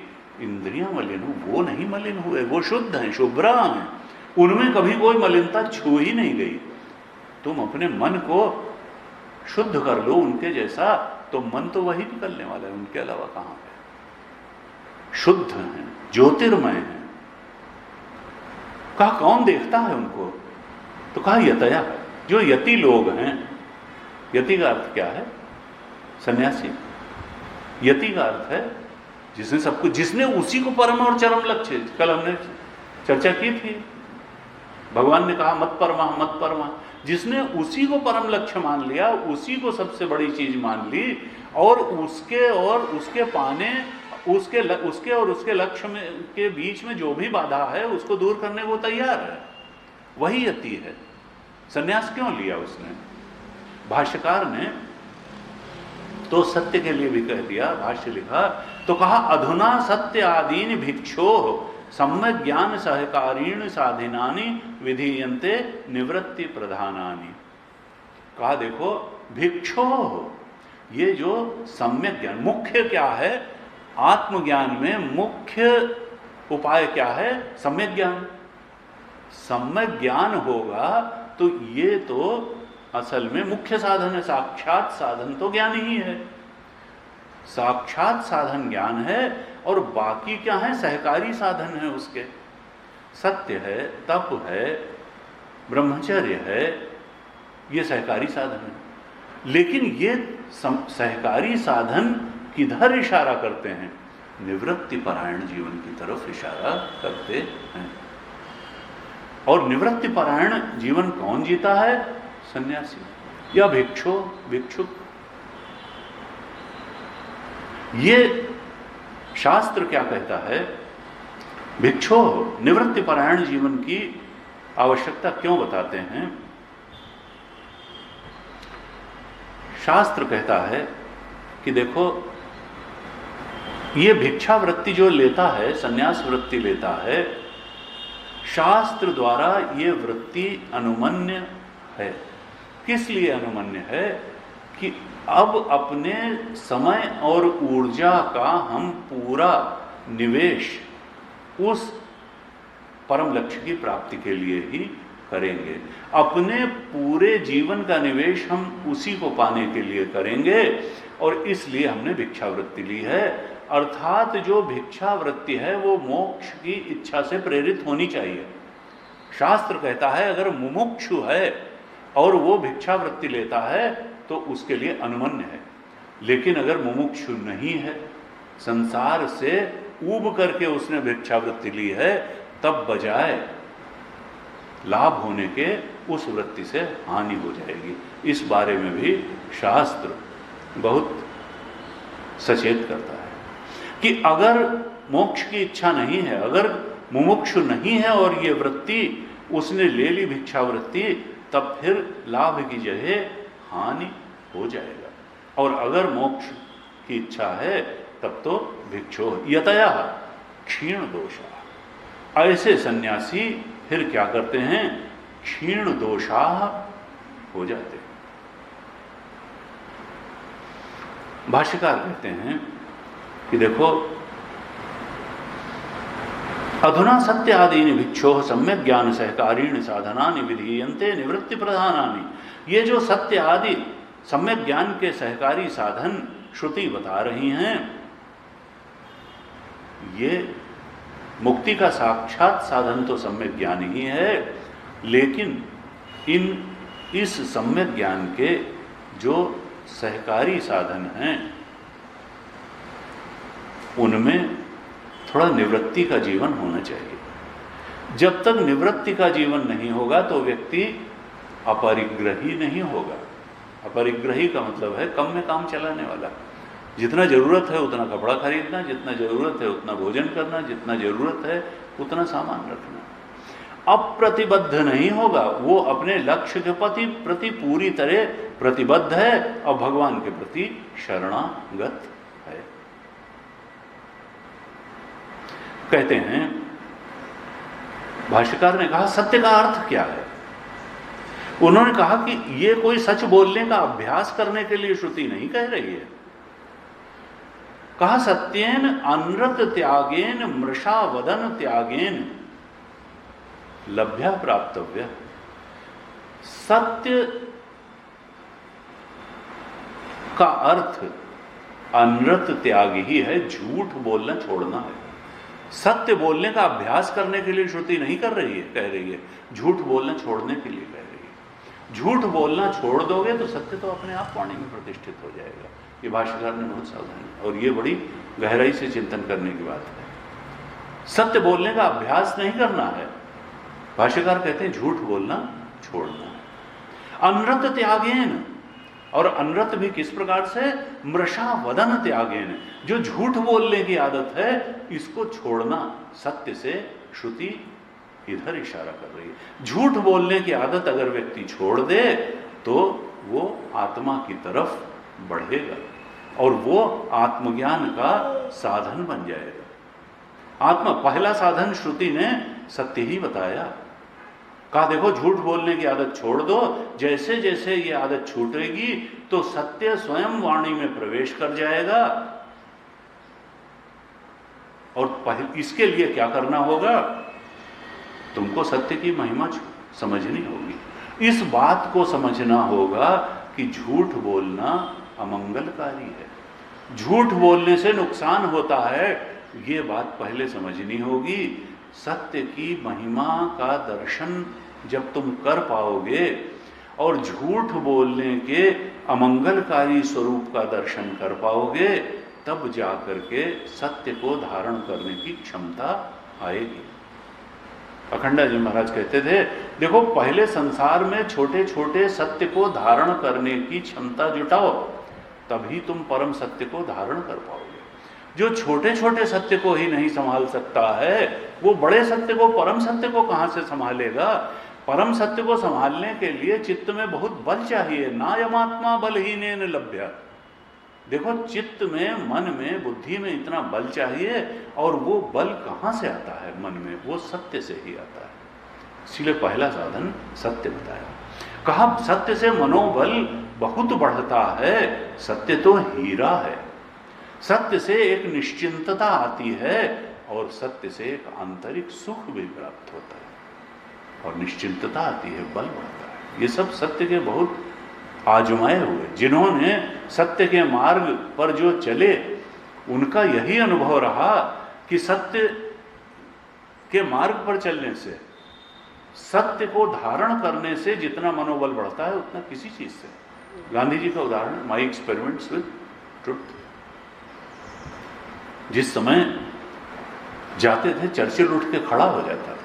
इंद्रियां मलिन हो, वो नहीं मलिन हुए, वो शुद्ध हैं, शुभ्र हैं, उनमें कभी कोई मलिनता छू ही नहीं गई। तुम अपने मन को शुद्ध कर लो उनके जैसा, तो मन तो वही निकलने वाला है, उनके अलावा कहाँ है। शुद्ध हैं, ज्योतिर्मय हैं। कहा कौन देखता है उनको? तो कहा यतया, जो यति लोग हैं। यति का अर्थ क्या है? सन्यासी। यति का अर्थ है जिसने सब कुछ, जिसने उसी को परम और चरम लक्ष्य, कल हमने चर्चा की थी, भगवान ने कहा मत परमा, मत परमा, जिसने उसी को परम लक्ष्य मान लिया, उसी को सबसे बड़ी चीज मान ली, और उसके पाने, उसके और उसके लक्ष्य में के बीच में जो भी बाधा है उसको दूर करने को तैयार है, वही यति है। संन्यास क्यों लिया उसने? भाष्यकार ने तो सत्य के लिए भी कह दिया, भाष्य लिखा तो कहा अधुना सत्य आदीन भिक्षो सम्यक ज्ञान सहकारीण साधिनानि विधीयन्ते निवृत्ति प्रधानानि। कहा देखो भिक्षो, ये जो सम्यक ज्ञान, मुख्य क्या है आत्मज्ञान में? मुख्य उपाय क्या है? सम्यक ज्ञान। सम्यक ज्ञान होगा तो ये तो असल में मुख्य साधन है। साक्षात साधन तो ज्ञान ही है, साक्षात साधन ज्ञान है, और बाकी क्या है? सहकारी साधन है उसके। सत्य है, तप है, ब्रह्मचर्य है, ये सहकारी साधन है। लेकिन ये सहकारी साधन किधर इशारा करते हैं? निवृत्ति परायण जीवन की तरफ इशारा करते हैं। और निवृत्ति परायण जीवन कौन जीता है? सन्यासी या भिक्षुक। ये शास्त्र क्या कहता है? भिक्षु निवृत्ति परायण जीवन की आवश्यकता क्यों बताते हैं? शास्त्र कहता है कि देखो, ये भिक्षा वृत्ति जो लेता है, सन्यास वृत्ति लेता है, शास्त्र द्वारा ये वृत्ति अनुमन्य है। किस लिए अनुमन्य है? कि अब अपने समय और ऊर्जा का हम पूरा निवेश उस परम लक्ष्य की प्राप्ति के लिए ही करेंगे। अपने पूरे जीवन का निवेश हम उसी को पाने के लिए करेंगे, और इसलिए हमने भिक्षा वृत्ति ली है। अर्थात जो भिक्षा वृत्ति है वो मोक्ष की इच्छा से प्रेरित होनी चाहिए। शास्त्र कहता है अगर मुमुक्षु है और वो भिक्षा वृत्ति लेता है तो उसके लिए अनुमन्य है। लेकिन अगर मुमुक्षु नहीं है, संसार से ऊब करके उसने भिक्षा वृत्ति ली है, तब बजाय लाभ होने के उस वृत्ति से हानि हो जाएगी। इस बारे में भी शास्त्र बहुत सचेत करता है कि अगर मोक्ष की इच्छा नहीं है, अगर मुमुक्षु नहीं है और ये वृत्ति उसने ले ली भिक्षा वृत्ति, तब फिर लाभ की जगह हानि हो जाएगा। और अगर मोक्ष की इच्छा है तब तो भिक्षु यतया क्षीण दोषा। ऐसे सन्यासी फिर क्या करते हैं? क्षीण दोषा हो जाते हैं। भाष्यकार कहते हैं कि देखो, अधुना सत्य आदीनि भिक्षो सम्यक ज्ञान सहकारीण साधनानि विधीयन्ते निवृत्ति प्रधानानि। ये जो सत्य आदि सम्यक ज्ञान के सहकारी साधन श्रुति बता रही हैं, ये मुक्ति का साक्षात साधन तो सम्यक ज्ञान ही है, लेकिन इस सम्यक ज्ञान के जो सहकारी साधन हैं उनमें थोड़ा निवृत्ति का जीवन होना चाहिए। जब तक निवृत्ति का जीवन नहीं होगा तो व्यक्ति अपरिग्रही नहीं होगा। अपरिग्रही का मतलब है कम में काम चलाने वाला। जितना जरूरत है उतना कपड़ा खरीदना, जितना जरूरत है उतना भोजन करना, जितना जरूरत है उतना सामान रखना। अप्रतिबद्ध नहीं होगा, वो अपने लक्ष्य के प्रति पूरी तरह प्रतिबद्ध है और भगवान के प्रति शरणागत है। कहते हैं, भाष्यकार ने कहा सत्य का अर्थ क्या है? उन्होंने कहा कि ये कोई सच बोलने का अभ्यास करने के लिए श्रुति नहीं कह रही है। कहा सत्येन अनृत त्यागेन मृषा वदन त्यागेन लभ्य प्राप्तव्य। सत्य का अर्थ अनृत त्याग ही है, झूठ बोलना छोड़ना है। सत्य बोलने का अभ्यास करने के लिए श्रुति नहीं कर रही है, कह रही है झूठ बोलना छोड़ने के लिए कह रही है। झूठ बोलना छोड़ दोगे तो सत्य तो अपने आप वाणी में प्रतिष्ठित हो जाएगा। ये भाष्यकार ने बहुत सावधानी और ये बड़ी गहराई से चिंतन करने की बात है। सत्य बोलने का अभ्यास नहीं करना है, भाष्यकार कहते हैं झूठ बोलना छोड़ना है। अनृत त्यागेन, और अनृत भी किस प्रकार से? मृषा वदन त्यागेन, जो झूठ बोलने की आदत है इसको छोड़ना। सत्य से श्रुति इधर इशारा कर रही है। झूठ बोलने की आदत अगर व्यक्ति छोड़ दे तो वो आत्मा की तरफ बढ़ेगा और वो आत्मज्ञान का साधन बन जाएगा। आत्मा पहला साधन श्रुति ने सत्य ही बताया। कहा देखो झूठ बोलने की आदत छोड़ दो, जैसे जैसे ये आदत छूटेगी तो सत्य स्वयं वाणी में प्रवेश कर जाएगा। और इसके लिए क्या करना होगा? तुमको सत्य की महिमा समझनी होगी। इस बात को समझना होगा कि झूठ बोलना अमंगलकारी है, झूठ बोलने से नुकसान होता है, ये बात पहले समझनी होगी। सत्य की महिमा का दर्शन जब तुम कर पाओगे और झूठ बोलने के अमंगलकारी स्वरूप का दर्शन कर पाओगे, तब जाकर के सत्य को धारण करने की क्षमता आएगी। अखंडानंद जी महाराज कहते थे, देखो पहले संसार में छोटे छोटे सत्य को धारण करने की क्षमता जुटाओ, तभी तुम परम सत्य को धारण कर पाओगे। जो छोटे छोटे सत्य को ही नहीं संभाल सकता है, वो बड़े सत्य को, परम सत्य को कहां से संभालेगा? परम सत्य को संभालने के लिए चित्त में बहुत बल चाहिए। नायमात्मा बलहीनेन लभ्य। देखो चित्त में, मन में, बुद्धि में इतना बल चाहिए, और वो बल कहां से आता है मन में? वो सत्य से ही आता है। इसलिए पहला साधन सत्य बताया। कहा सत्य से मनोबल बहुत बढ़ता है। सत्य तो हीरा है। सत्य से एक निश्चिंतता आती है, और सत्य से एक आंतरिक सुख भी प्राप्त होता है, और निश्चिंतता आती है, बल बढ़ता है। ये सब सत्य के बहुत आजमाए हुए, जिन्होंने सत्य के मार्ग पर जो चले, उनका यही अनुभव रहा कि सत्य के मार्ग पर चलने से, सत्य को धारण करने से जितना मनोबल बढ़ता है, उतना किसी चीज से। गांधी जी का उदाहरण, माई एक्सपेरिमेंट्स विद ट्रुथ। जिस समय जाते थे, चर्चिल उठ के खड़ा हो जाता था।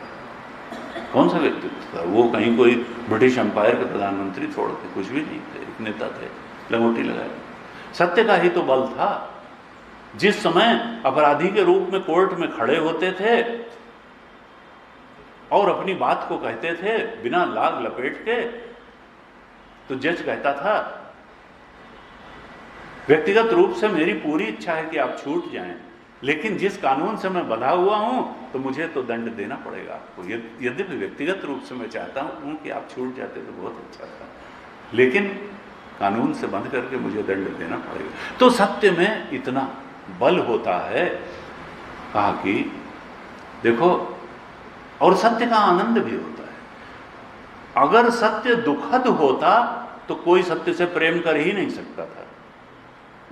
कौन सा व्यक्तित्व था वो? कहीं कोई ब्रिटिश एम्पायर के प्रधानमंत्री थोड़े थे, कुछ भी नहीं थे, एक नेता थे, लंगोटी लगाए। सत्य का ही तो बल था। जिस समय अपराधी के रूप में कोर्ट में खड़े होते थे और अपनी बात को कहते थे बिना लाग लपेट के, तो जज कहता था व्यक्तिगत रूप से मेरी पूरी इच्छा है कि आप छूट जाएं, लेकिन जिस कानून से मैं बंधा हुआ हूं, तो मुझे तो दंड देना पड़ेगा आपको। यद्यपि व्यक्तिगत रूप से मैं चाहता हूं कि आप छूट जाते तो बहुत अच्छा था, लेकिन कानून से बंध करके मुझे दंड देना पड़ेगा। तो सत्य में इतना बल होता है। कहा कि देखो, और सत्य का आनंद भी होता है। अगर सत्य दुखद होता तो कोई सत्य से प्रेम कर ही नहीं सकता था।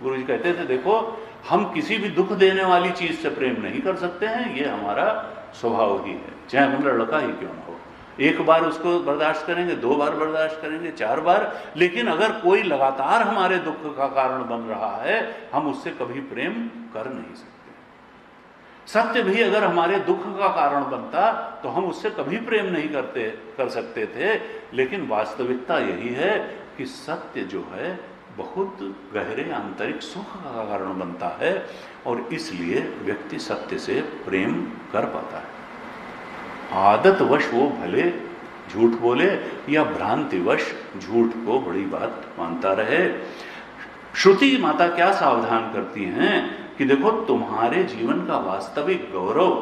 गुरु जी कहते थे, देखो हम किसी भी दुख देने वाली चीज से प्रेम नहीं कर सकते हैं, ये हमारा स्वभाव ही है, चाहे हमारा लड़का ही क्यों ना हो। एक बार उसको बर्दाश्त करेंगे, 2 बार बर्दाश्त करेंगे, 4 बार, लेकिन अगर कोई लगातार हमारे दुख का कारण बन रहा है, हम उससे कभी प्रेम कर नहीं सकते। सत्य भी अगर हमारे दुख का कारण बनता तो हम उससे कभी प्रेम नहीं कर सकते थे। लेकिन वास्तविकता यही है कि सत्य जो है बहुत गहरे आंतरिक सुख का कारण बनता है, और इसलिए व्यक्ति सत्य से प्रेम कर पाता है। आदतवश वो भले झूठ बोले या भ्रांतिवश झूठ को बड़ी बात मानता रहे। श्रुति माता क्या सावधान करती हैं कि देखो तुम्हारे जीवन का वास्तविक गौरव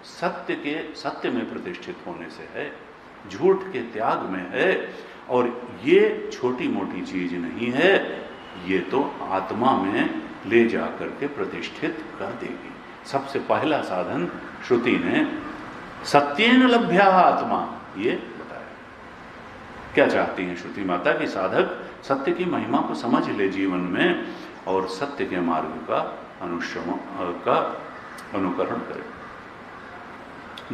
सत्य में प्रतिष्ठित होने से है, झूठ के त्याग में है, और ये छोटी मोटी चीज नहीं है, ये तो आत्मा में ले जाकर के प्रतिष्ठित कर देगी। सबसे पहला साधन श्रुति ने सत्येन लभ्या आत्मा, ये बताया। क्या चाहती हैं श्रुति माता की साधक सत्य की महिमा को समझ ले जीवन में, और सत्य के मार्ग का अनुकरण करे।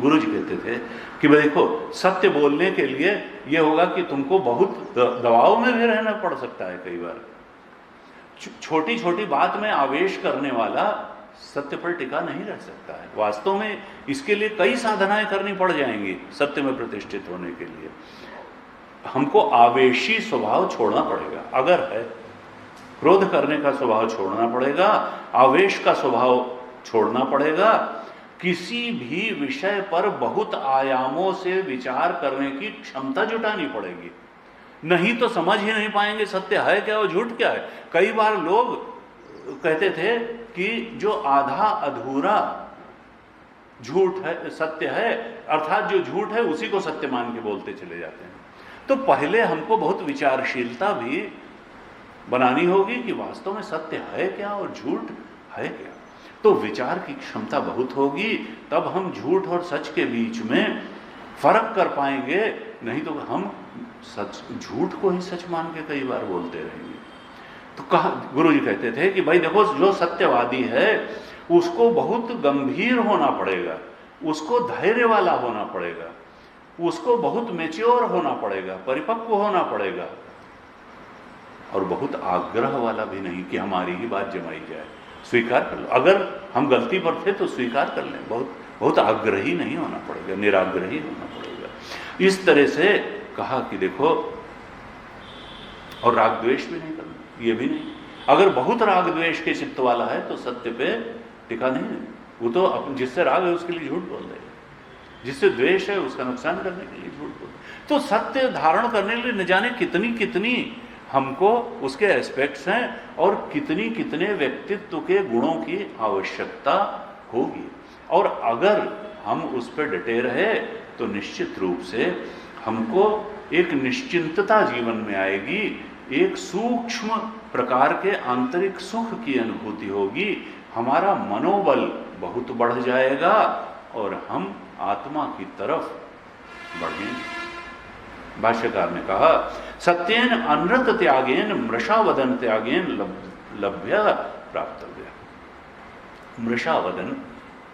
गुरु जी कहते थे कि भाई देखो, सत्य बोलने के लिए यह होगा कि तुमको बहुत दबाव में भी रहना पड़ सकता है। कई बार छोटी छोटी बात में आवेश करने वाला सत्य पर टिका नहीं रह सकता है। वास्तव में इसके लिए कई साधनाएं करनी पड़ जाएंगी सत्य में प्रतिष्ठित होने के लिए। हमको आवेशी स्वभाव छोड़ना पड़ेगा, अगर है क्रोध करने का स्वभाव छोड़ना पड़ेगा, आवेश का स्वभाव छोड़ना पड़ेगा, किसी भी विषय पर बहुत आयामों से विचार करने की क्षमता जुटानी पड़ेगी, नहीं तो समझ ही नहीं पाएंगे सत्य है क्या और झूठ क्या है। कई बार लोग कहते थे कि जो आधा अधूरा झूठ है सत्य है, अर्थात जो झूठ है उसी को सत्य मान के बोलते चले जाते हैं। तो पहले हमको बहुत विचारशीलता भी बनानी होगी कि वास्तव में सत्य है क्या और झूठ है क्या। तो विचार की क्षमता बहुत होगी, तब हम झूठ और सच के बीच में फर्क कर पाएंगे, नहीं तो हम सच झूठ को ही सच मान के कई बार बोलते रहेंगे। तो कहा, गुरु जी कहते थे कि भाई देखो, जो सत्यवादी है उसको बहुत गंभीर होना पड़ेगा, उसको धैर्य वाला होना पड़ेगा, उसको बहुत मैच्योर होना पड़ेगा, परिपक्व होना पड़ेगा, और बहुत आग्रह वाला भी नहीं कि हमारी ही बात जमाई जाए, स्वीकार कर लो, अगर हम गलती पर थे तो स्वीकार कर लें, बहुत बहुत आग्रही नहीं होना पड़ेगा, निराग्रही होना पड़ेगा। इस तरह से कहा कि देखो, और राग द्वेष भी नहीं करना, ये भी नहीं। अगर बहुत राग द्वेष के चित्त वाला है तो सत्य पे टिका नहीं है, वो तो जिससे राग है उसके लिए झूठ बोल देगा, जिससे द्वेष है उसका नुकसान करने के लिए झूठ बोल। तो सत्य धारण करने के लिए न जाने कितनी कितनी हमको उसके एस्पेक्ट्स हैं और कितनी कितने व्यक्तित्व के गुणों की आवश्यकता होगी, और अगर हम उस पर डटे रहे तो निश्चित रूप से हमको एक निश्चिंतता जीवन में आएगी, एक सूक्ष्म प्रकार के आंतरिक सुख की अनुभूति होगी, हमारा मनोबल बहुत बढ़ जाएगा और हम आत्मा की तरफ बढ़ेंगे। भाष्यकार ने कहा, सत्येन अनृत त्यागेन मृषावदन त्यागेन लभ्य प्राप्तव्य। मृषावदन,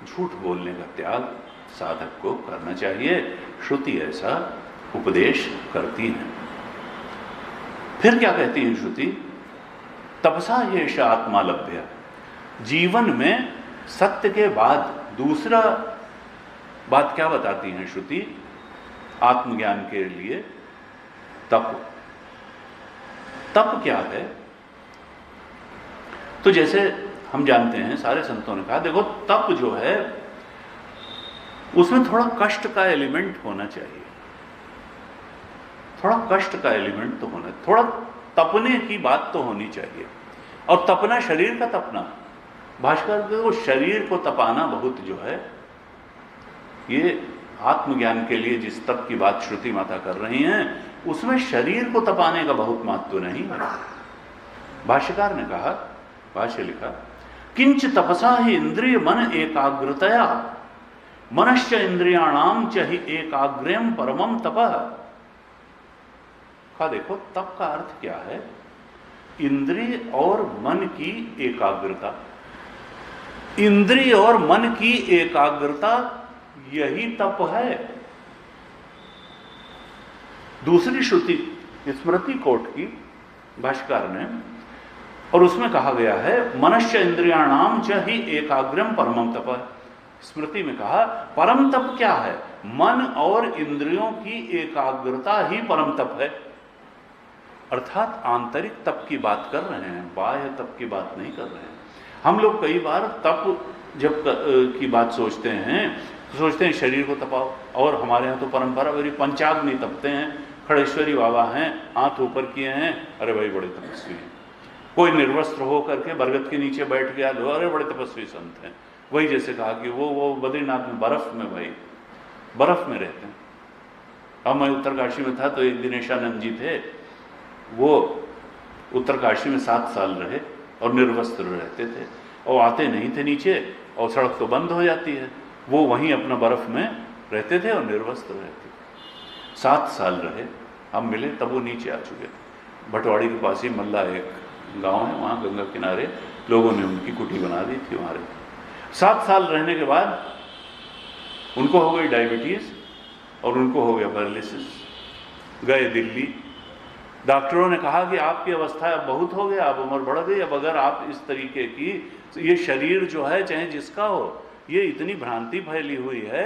झूठ बोलने का त्याग साधक को करना चाहिए, श्रुति ऐसा उपदेश करती है। फिर क्या कहती है श्रुति? तपसा येष आत्मा लभ्य। जीवन में सत्य के बाद दूसरा बात क्या बताती है श्रुति? आत्मज्ञान के लिए तप। तप क्या है? तो जैसे हम जानते हैं, सारे संतों ने कहा, देखो तप जो है उसमें थोड़ा कष्ट का एलिमेंट होना चाहिए, थोड़ा कष्ट का एलिमेंट तो होना, थोड़ा तपने की बात तो होनी चाहिए। और तपना शरीर का तपना, भास्कर को शरीर को तपाना बहुत जो है, ये आत्मज्ञान के लिए जिस तप की बात श्रुति माता कर रही हैं उसमें शरीर को तपाने का बहुत महत्व नहीं है। भाष्यकार ने कहा, भाष्य लिखा, किंच तपसा ही इंद्रिय मन एकाग्रतया मनश्च इंद्रियाणाम च ही एकाग्र्यम परमम तपः। का देखो तप का अर्थ क्या है? इंद्रिय और मन की एकाग्रता, इंद्रिय और मन की एकाग्रता, यही तप है। दूसरी श्रुति स्मृति कोट की भाष्यकार ने, और उसमें कहा गया है मनश्च इंद्रियाणाम च ही एकाग्रम परमम तप। स्मृति में कहा परम तप क्या है? मन और इंद्रियों की एकाग्रता ही परम तप है। अर्थात आंतरिक तप की बात कर रहे हैं, बाह्य तप की बात नहीं कर रहे हैं। हम लोग कई बार तप जब की बात सोचते हैं तो सोचते हैं शरीर को तपाओ, और हमारे यहाँ तो परंपरा मेरी पंचाग्नि तपते हैं, खड़ेश्वरी बाबा हैं, हाथ ऊपर किए हैं, अरे भाई बड़े तपस्वी हैं। कोई निर्वस्त्र हो करके बरगद के नीचे बैठ गया, लो अरे बड़े तपस्वी संत हैं। वही जैसे कहा कि वो बद्रीनाथ में बर्फ में, भाई बर्फ में रहते हैं। अब मैं उत्तरकाशी में था तो एक दिनेशानंद जी थे, वो उत्तरकाशी में 7 साल रहे और निर्वस्त्र रहते थे, और आते नहीं थे नीचे, और सड़क तो बंद हो जाती है, वो वहीं अपना बर्फ में रहते थे और निर्वस्त्र रहते थे। 7 साल रहे, हम मिले तब वो नीचे आ चुके थे। भटवाड़ी के पास ही मल्ला एक गांव है, वहाँ गंगा किनारे लोगों ने उनकी कुटी बना दी थी वहाँ रहते। 7 साल रहने के बाद उनको हो गई डायबिटीज़ और उनको हो गया पैरालिसिस। गए दिल्ली, डॉक्टरों ने कहा कि आपकी अवस्था अब बहुत हो गया, अब उम्र बढ़ गई, अब अगर आप इस तरीके की, ये शरीर जो है चाहे जिसका हो, ये इतनी भ्रांति फैली हुई है।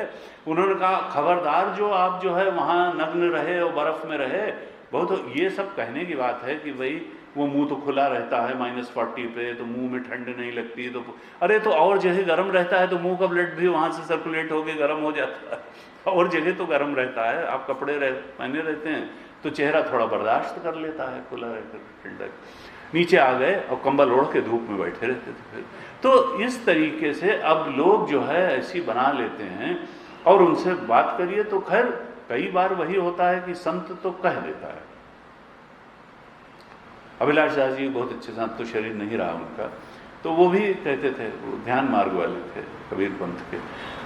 उन्होंने कहा खबरदार जो आप जो है वहाँ नग्न रहे और बर्फ में रहे, बहुत ये सब कहने की बात है कि भाई वो मुंह तो खुला रहता है -40 पे, तो मुंह में ठंड नहीं लगती है, तो अरे तो और जगह गर्म रहता है तो मुंह का ब्लड भी वहाँ से सर्कुलेट होकर गर्म हो जाता है, और जगह तो गर्म रहता है, आप कपड़े पहने रहते हैं तो चेहरा थोड़ा बर्दाश्त कर लेता है, खुला रहकर ठंडक। नीचे आ गए और कंबल ओढ़ के धूप में बैठे रहते थे फिर। तो इस तरीके से अब लोग जो है ऐसी बना लेते हैं, और उनसे बात करिए तो खैर कई बार वही होता है कि संत तो कह देता है। अभिलाष दास जी बहुत अच्छे संत, तो शरीर नहीं रहा उनका, तो वो भी कहते थे, वो ध्यान मार्ग वाले थे, कबीर पंथ के।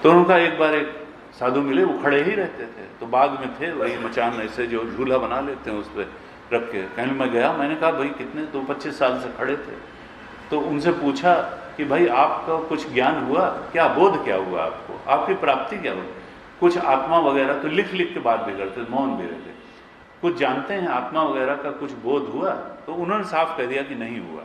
तो उनका एक बार एक साधु मिले, वो खड़े ही रहते थे। तो बाग में थे, वही मचान ऐसे जो झूला बना लेते हैं उस पर रख के। कहने मैं गया, मैंने कहा भाई कितने, तो 25 साल से खड़े थे। तो उनसे पूछा कि भाई आपका कुछ ज्ञान हुआ क्या, बोध क्या हुआ आपको, आपकी प्राप्ति क्या हुई? कुछ आत्मा वगैरह, तो लिख लिख के बात भी करते, मौन भी रहते। कुछ जानते हैं आत्मा वगैरह का कुछ बोध हुआ? तो उन्होंने साफ कह दिया कि नहीं हुआ।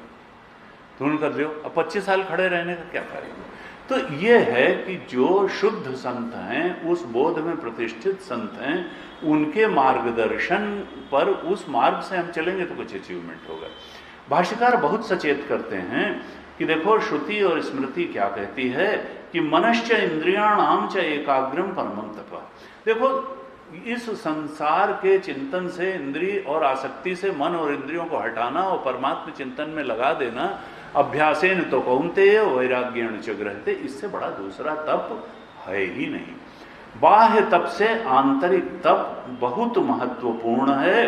तो उन्होंने कर दियो, अब 25 साल खड़े रहने का क्या फायदा? तो ये है कि जो शुद्ध संत हैं, उस बोध में प्रतिष्ठित संत हैं, उनके मार्गदर्शन पर उस मार्ग से हम चलेंगे तो कुछ अचीवमेंट होगा। भाष्यकार बहुत सचेत करते हैं कि देखो श्रुति और स्मृति क्या कहती है कि मनश्च इंद्रियाणाम च एकाग्रम परमं तप। देखो इस संसार के चिंतन से, इंद्रिय और आसक्ति से मन और इंद्रियों को हटाना और परमात्मा चिंतन में लगा देना, अभ्यासेन तो कौन्तेय वैराग्येण च गृह्यते, इससे बड़ा दूसरा तप है ही नहीं। बाह्य तप से आंतरिक तप बहुत महत्वपूर्ण है,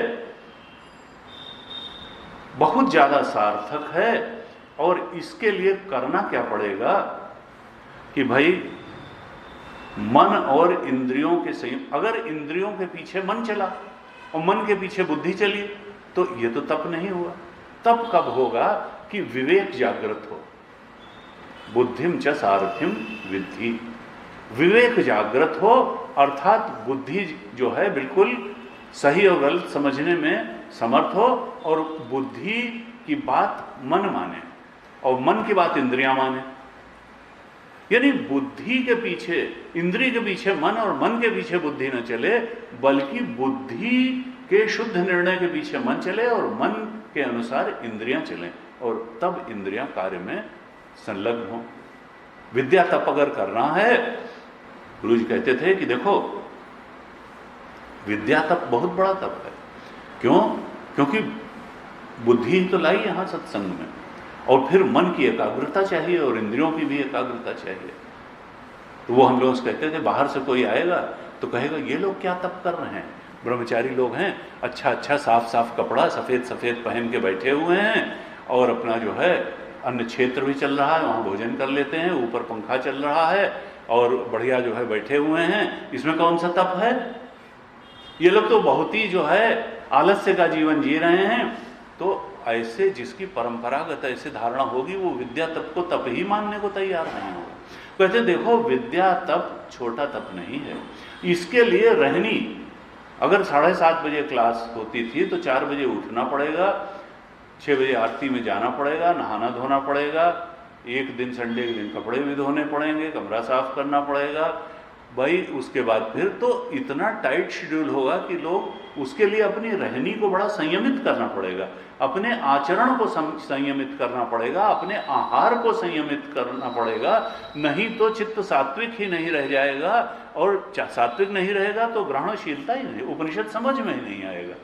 बहुत ज्यादा सार्थक है। और इसके लिए करना क्या पड़ेगा कि भाई मन और इंद्रियों के संयम, अगर इंद्रियों के पीछे मन चला और मन के पीछे बुद्धि चली तो ये तो तप नहीं हुआ। तप कब होगा कि विवेक जागृत हो। बुद्धिम च सारथिम विद्धि, विवेक जागृत हो, अर्थात बुद्धि जो है बिल्कुल सही और गलत समझने में समर्थ हो, और बुद्धि की बात मन माने और मन की बात इंद्रियां माने। यानी बुद्धि के पीछे, इंद्रिय के पीछे मन और मन के पीछे बुद्धि न चले, बल्कि बुद्धि के शुद्ध निर्णय के पीछे मन चले और मन के अनुसार इंद्रियां चलें, और तब इंद्रियां कार्य में संलग्न हो। विद्या तप अगर करना है, गुरु जी कहते थे कि देखो विद्या तप बहुत बड़ा तप है। क्यों? क्योंकि बुद्धि ही तो लाई यहां सत्संग में, और फिर मन की एकाग्रता चाहिए और इंद्रियों की भी एकाग्रता चाहिए। तो वो हम लोग कहते थे, बाहर से कोई आएगा तो कहेगा ये लोग क्या तप कर रहे हैं, ब्रह्मचारी लोग हैं, अच्छा अच्छा साफ साफ कपड़ा सफ़ेद सफ़ेद पहन के बैठे हुए हैं, और अपना जो है अन्न क्षेत्र भी चल रहा है, वहाँ भोजन कर लेते हैं, ऊपर पंखा चल रहा है और बढ़िया जो है बैठे हुए हैं, इसमें कौन सा तप है? ये लोग तो बहुत ही जो है आलस्य का जीवन जी रहे हैं। तो ऐसे जिसकी परंपरागत ऐसे धारणा होगी, वो विद्या तप को तप ही मानने को तैयार नहीं होगा। कहते देखो विद्या तप छोटा तप नहीं है। इसके लिए रहनी, अगर 7:30 बजे क्लास होती थी तो 4 बजे उठना पड़ेगा, 6 बजे आरती में जाना पड़ेगा, नहाना धोना पड़ेगा, एक दिन संडे के दिन कपड़े भी धोने पड़ेंगे, कमरा साफ करना पड़ेगा भाई। उसके बाद फिर तो इतना टाइट शेड्यूल होगा कि लोग उसके लिए अपनी रहनी को बड़ा संयमित करना पड़ेगा, अपने आचरण को संयमित करना पड़ेगा, अपने आहार को संयमित करना पड़ेगा, नहीं तो चित्त सात्विक ही नहीं रह जाएगा, और सात्विक नहीं रहेगा तो ग्रहणशीलता ही नहीं, उपनिषद समझ में ही नहीं आएगा,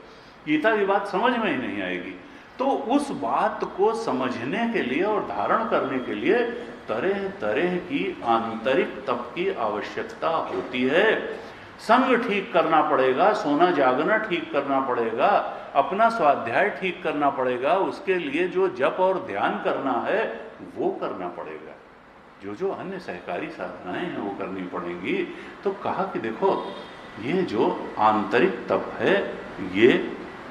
गीता की बात समझ में ही नहीं आएगी। तो उस बात को समझने के लिए और धारण करने के लिए तरह तरह की आंतरिक तप की आवश्यकता होती है। संग ठीक करना पड़ेगा, सोना जागना ठीक करना पड़ेगा, अपना स्वाध्याय ठीक करना पड़ेगा, उसके लिए जो जप और ध्यान करना है वो करना पड़ेगा, जो जो अन्य सहकारी साधनाएं हैं वो करनी पड़ेंगी। तो कहा कि देखो ये जो आंतरिक तप है ये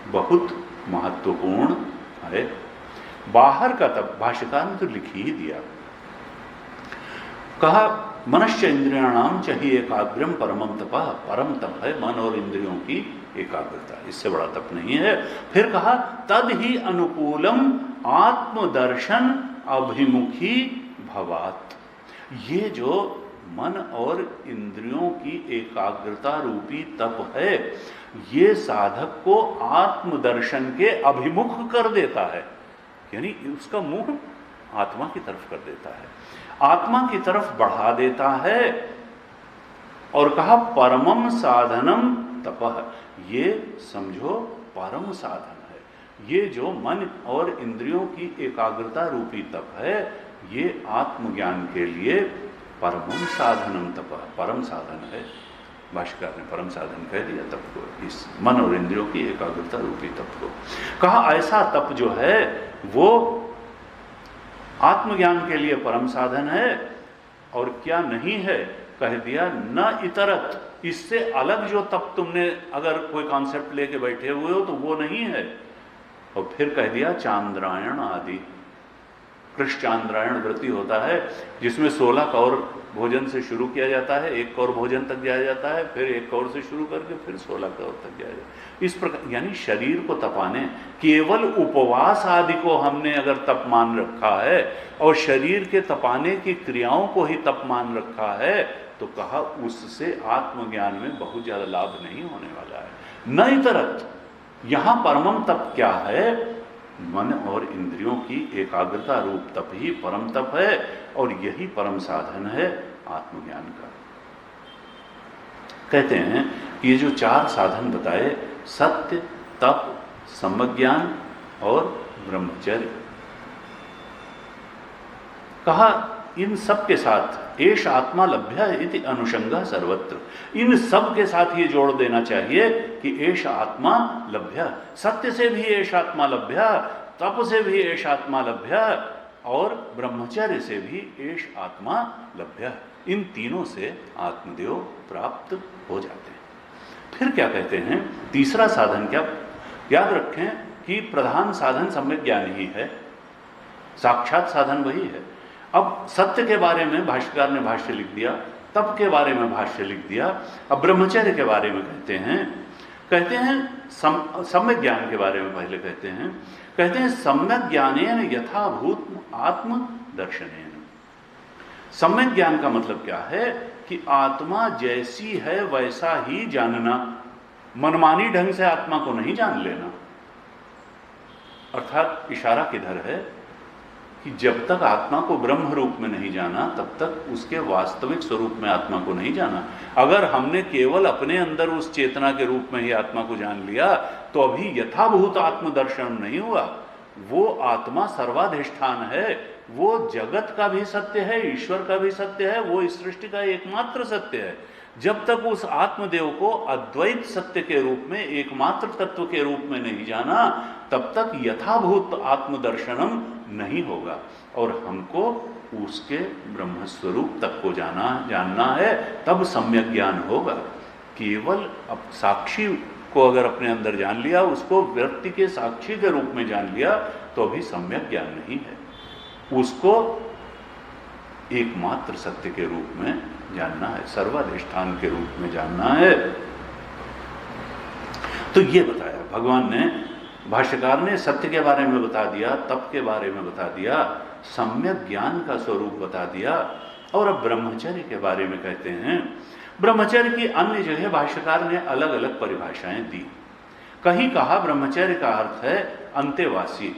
बहुत महत्वपूर्ण है। बाहर का तप भाष्यकार ने तो लिख ही दिया, कहा मनश्च इंद्रियाणाम चाहिए एकाग्रम परमं तप, परम तप है मन और इंद्रियों की एकाग्रता, इससे बड़ा तप नहीं है। फिर कहा तद ही अनुकूलम आत्मदर्शन अभिमुखी भवात, ये जो मन और इंद्रियों की एकाग्रता रूपी तप है ये साधक को आत्मदर्शन के अभिमुख कर देता है, यानी उसका मुंह आत्मा की तरफ कर देता है, आत्मा की तरफ बढ़ा देता है। और कहा परमम साधनम तपः, ये समझो परम साधन है, ये जो मन और इंद्रियों की एकाग्रता रूपी तप है ये आत्मज्ञान के लिए परमम साधनम तपः, परम साधन है। भाष्यकार ने परम साधन कह दिया तप को, इस मन और इंद्रियों की एकाग्रता रूपी तप को। कहा ऐसा तप जो है वो आत्मज्ञान के लिए परम साधन है, और क्या नहीं है कह दिया न इतरत, इससे अलग जो तप तुमने अगर कोई कॉन्सेप्ट लेके बैठे हुए हो तो वो नहीं है। और फिर कह दिया चांद्रायण आदि, कृष्ण चांद्रायण व्रती होता है जिसमें 16 कौर भोजन से शुरू किया जाता है, 1 कौर भोजन तक जाया जाता है, फिर 1 कौर से शुरू करके फिर 16 कौर तक जाया जाता है। इस प्रकार यानी शरीर को तपाने, केवल उपवास आदि को हमने अगर तप मान रखा है और शरीर के तपाने की क्रियाओं को ही तप मान रखा है तो कहा उससे आत्मज्ञान में बहुत ज्यादा लाभ नहीं होने वाला है। न इतरत, यहां परमम तप क्या है? मन और इंद्रियों की एकाग्रता रूप तप ही परम तप है और यही परम साधन है आत्मज्ञान का। कहते हैं कि ये जो 4 साधन बताए, सत्य, तप, सम्यक ज्ञान और ब्रह्मचर्य, कहा इन सब के साथ एष आत्मा लभ्य इति अनुषंगा सर्वत्र, इन सब के साथ ये जोड़ देना चाहिए कि एष आत्मा लभ्य, सत्य से भी एष आत्मा लभ्य, तप से भी एष आत्मा लभ्य और ब्रह्मचर्य से भी एष आत्मा लभ्य। इन तीनों से आत्मदेव प्राप्त हो जाते हैं। फिर क्या कहते हैं? तीसरा साधन क्या? याद रखें कि प्रधान साधन सम्यक ज्ञान ही है, साक्षात साधन वही है। अब सत्य के बारे में भाष्यकार ने भाष्य लिख दिया, तप के बारे में भाष्य लिख दिया, अब ब्रह्मचर्य के बारे में कहते हैं सम्यक ज्ञान के बारे में पहले कहते हैं सम्यक ज्ञानेन यथाभूत आत्म दर्शनेन। सम्यक ज्ञान का मतलब क्या है कि आत्मा जैसी है वैसा ही जानना, मनमानी ढंग से आत्मा को नहीं जान लेना। अर्थात इशारा किधर है कि जब तक आत्मा को ब्रह्म रूप में नहीं जाना तब तक उसके वास्तविक स्वरूप में आत्मा को नहीं जाना। अगर हमने केवल अपने अंदर उस चेतना के रूप में ही आत्मा को जान लिया तो अभी यथाभूत आत्मदर्शन नहीं हुआ। वो आत्मा सर्वाधिष्ठान है, वो जगत का भी सत्य है, ईश्वर का भी सत्य है, वो इस सृष्टि का एकमात्र सत्य है। जब तक उस आत्मदेव को अद्वैत सत्य के रूप में, एकमात्र तत्व के रूप में नहीं जाना तब तक यथाभूत आत्मदर्शनम नहीं होगा और हमको उसके ब्रह्मस्वरूप तक को जानना है, तब सम्यक ज्ञान होगा। केवल अब साक्षी को अगर अपने अंदर जान लिया, उसको व्यक्ति के साक्षी के रूप में जान लिया तो अभी सम्यक ज्ञान नहीं है, उसको एकमात्र सत्य के रूप में जानना है, सर्वाधिष्ठान के रूप में जानना है। तो ये बताया भगवान ने, भाष्यकार ने सत्य के बारे में बता दिया, तप के बारे में बता दिया, सम्यक ज्ञान का स्वरूप बता दिया और अब ब्रह्मचर्य के बारे में कहते हैं। ब्रह्मचर्य की अन्य जगह भाष्यकार ने अलग अलग परिभाषाएं दी। कहीं कहा ब्रह्मचर्य का अर्थ है अंतेवासी,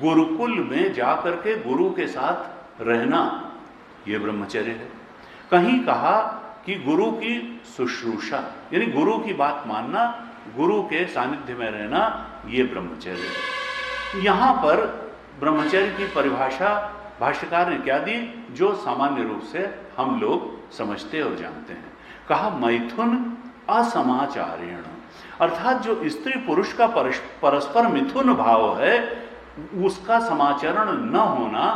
गुरुकुल में जाकर के गुरु के साथ रहना, यह ब्रह्मचर्य है। कहीं कहा कि गुरु की शुश्रूषा, यानी गुरु की बात मानना, गुरु के सानिध्य में रहना, ये ब्रह्मचर्य है। यहां पर ब्रह्मचर्य की परिभाषा भाष्यकार ने क्या दी, जो सामान्य रूप से हम लोग समझते और जानते हैं। कहा मैथुन असमाचारेण, अर्थात जो स्त्री पुरुष का परस्पर मिथुन भाव है उसका समाचरण न होना,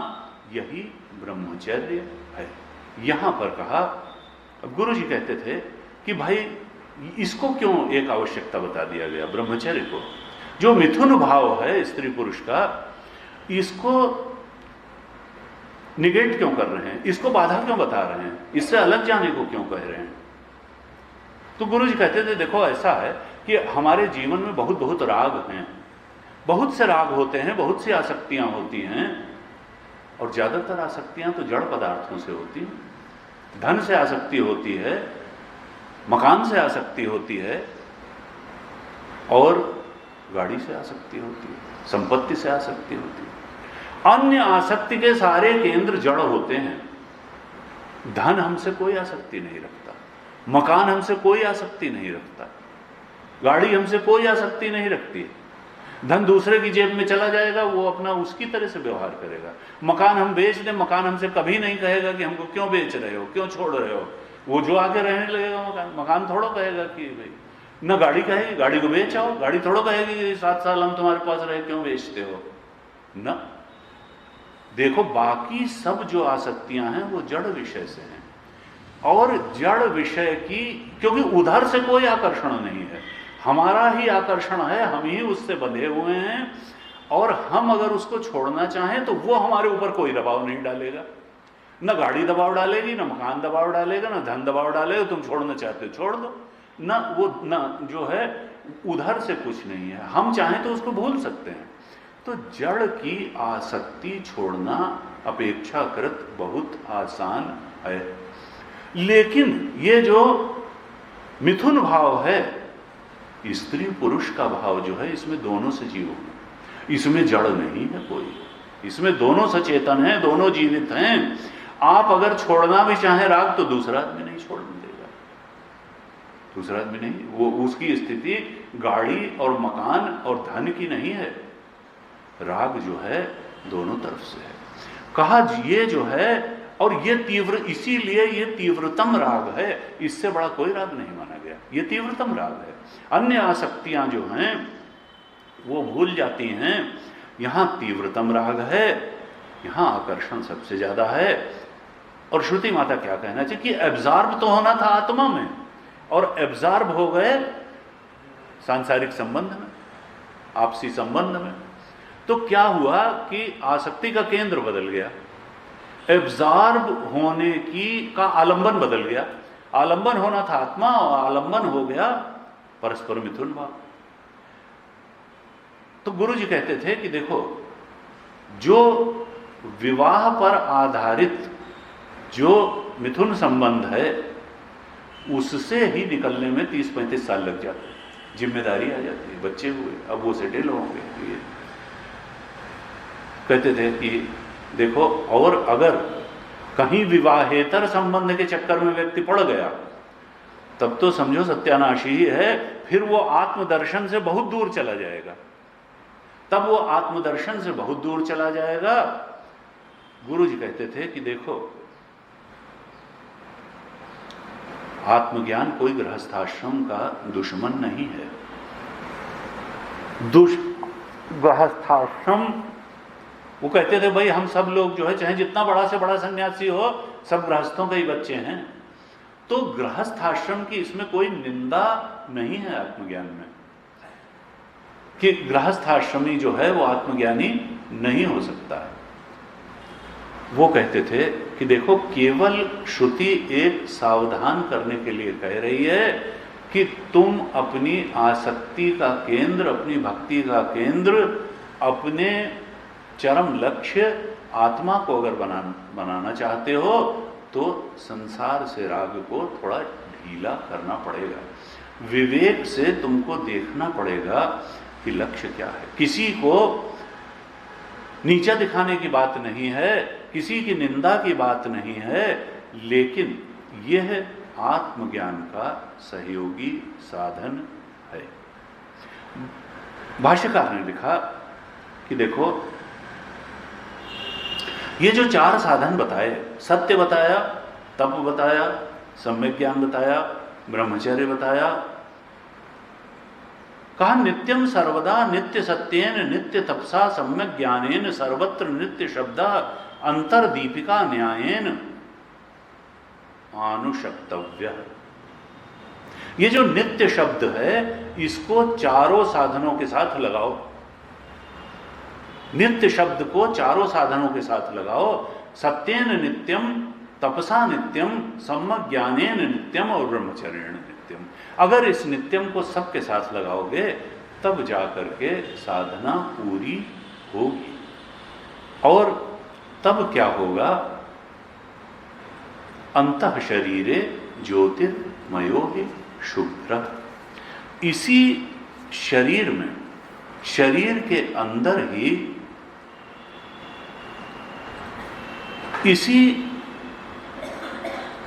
यही ब्रह्मचर्य है। यहां पर कहा, अब गुरु जी कहते थे कि भाई इसको क्यों एक आवश्यकता बता दिया गया ब्रह्मचर्य को, जो मिथुन भाव है स्त्री पुरुष का, इसको निगेट क्यों कर रहे हैं, इसको बाधा क्यों बता रहे हैं, इससे अलग जाने को क्यों कह रहे हैं। तो गुरु जी कहते थे देखो ऐसा है कि हमारे जीवन में बहुत बहुत राग हैं, बहुत से राग होते हैं, बहुत सी आसक्तियां होती हैं और ज्यादातर आसक्तियां तो जड़ पदार्थों से होती हैं। धन से आसक्ति होती है, मकान से आसक्ति होती है और गाड़ी से आसक्ति होती है, संपत्ति से आसक्ति होती है। अन्य आसक्ति के सारे केंद्र जड़ होते हैं। धन हमसे कोई आसक्ति नहीं रखता, मकान हमसे कोई आसक्ति नहीं रखता, गाड़ी हमसे कोई आसक्ति नहीं रखती है। धन दूसरे की जेब में चला जाएगा, वो अपना उसकी तरह से व्यवहार करेगा। मकान हम बेच दें, मकान हमसे कभी नहीं कहेगा कि हमको क्यों बेच रहे हो, क्यों छोड़ रहे हो, वो जो आके रहने लगेगा मकान थोड़ा कहेगा कि भाई, न गाड़ी कहेगी गाड़ी को बेच आओ, गाड़ी थोड़ा कहेगी कि 7 साल हम तुम्हारे पास रहे क्यों बेचते हो न। देखो बाकी सब जो आसक्तियां हैं वो जड़ विषय से हैं। और जड़ विषय की, क्योंकि उधर से कोई आकर्षण नहीं है, हमारा ही आकर्षण है, हम ही उससे बंधे हुए हैं, और हम अगर उसको छोड़ना चाहें तो वो हमारे ऊपर कोई दबाव नहीं डालेगा। न गाड़ी दबाव डालेगी, न मकान दबाव डालेगा, न धन दबाव डालेगा, तुम छोड़ना चाहते हो छोड़ दो, न जो है उधर से कुछ नहीं है, हम चाहें तो उसको भूल सकते हैं। तो जड़ की आसक्ति छोड़ना अपेक्षाकृत बहुत आसान है। लेकिन ये जो मिथुन भाव है, स्त्री पुरुष का भाव जो है, इसमें दोनों सजीव हैं, इसमें जड़ नहीं है कोई, इसमें दोनों सचेतन हैं, दोनों जीवित हैं। आप अगर छोड़ना भी चाहें राग तो दूसरा आदमी नहीं छोड़ने देगा, दूसरा आदमी नहीं, वो उसकी स्थिति गाड़ी और मकान और धन की नहीं है, राग जो है दोनों तरफ से है। कहा ये जो है, और ये तीव्र, इसीलिए ये तीव्रतम राग है, इससे बड़ा कोई राग नहीं माना गया, ये तीव्रतम राग है। अन्य आसक्तियां जो हैं वो भूल जाती हैं, यहां तीव्रतम राग है, यहां आकर्षण सबसे ज्यादा है। और श्रुति माता क्या कहना चाहिए कि एब्जॉर्ब तो होना था आत्मा में, और एब्जॉर्ब हो गए सांसारिक संबंध में, आपसी संबंध में। तो क्या हुआ कि आसक्ति का केंद्र बदल गया, एब्जॉर्ब होने का आलंबन बदल गया। आलंबन होना था आत्मा, और आलंबन हो गया परस्पर मिथुन भाव। तो गुरु जी कहते थे कि देखो, जो विवाह पर आधारित जो मिथुन संबंध है, उससे ही निकलने में 30-35 साल लग जाते हैं, जिम्मेदारी आ जाती है, बच्चे हुए, अब वो सेटल होंगे। कहते थे कि देखो, और अगर कहीं विवाहेतर संबंध के चक्कर में व्यक्ति पड़ गया, तब तो समझो सत्यानाशी ही है, फिर वो आत्मदर्शन से बहुत दूर चला जाएगा, तब वो आत्मदर्शन से बहुत दूर चला जाएगा। गुरु जी कहते थे कि देखो, आत्मज्ञान कोई गृहस्थाश्रम का दुश्मन नहीं है। गृहस्थाश्रम, वो कहते थे भाई हम सब लोग जो है, चाहे जितना बड़ा से बड़ा सन्यासी हो, सब गृहस्थों के ही बच्चे हैं। तो गृहस्थाश्रम की इसमें कोई निंदा नहीं है आत्मज्ञान में, कि गृहस्थाश्रमी जो है वो आत्मज्ञानी नहीं हो सकता है। वो कहते थे कि देखो, केवल श्रुति एक सावधान करने के लिए कह रही है कि तुम अपनी आसक्ति का केंद्र, अपनी भक्ति का केंद्र, अपने चरम लक्ष्य आत्मा को अगर बनाना चाहते हो, तो संसार से राग को थोड़ा ढीला करना पड़ेगा, विवेक से तुमको देखना पड़ेगा कि लक्ष्य क्या है। किसी को नीचा दिखाने की बात नहीं है, किसी की निंदा की बात नहीं है, लेकिन यह आत्मज्ञान का सहयोगी साधन है। भाष्यकार ने लिखा कि देखो, ये जो 4 साधन बताए, सत्य बताया, तप बताया, सम्यक ज्ञान बताया, ब्रह्मचर्य बताया, कहा नित्यम सर्वदा नित्य सत्येन नित्य तपसा सम्यक ज्ञानेन सर्वत्र नित्य शब्द अंतर्दीपिका न्यायेन अनुशक्तव्य। ये जो नित्य शब्द है, इसको चारों साधनों के साथ लगाओ, नित्य शब्द को चारों साधनों के साथ लगाओ। सत्येन नित्यम, तपसा नित्यम, सम्यक ज्ञानेन नित्यम और ब्रह्मचर्येण नित्यम। अगर इस नित्यम को सबके साथ लगाओगे, तब जाकर के साधना पूरी होगी। और तब क्या होगा? अंतः शरीरे ज्योतिर्मयो शुभ्र। इसी शरीर में, शरीर के अंदर ही, इसी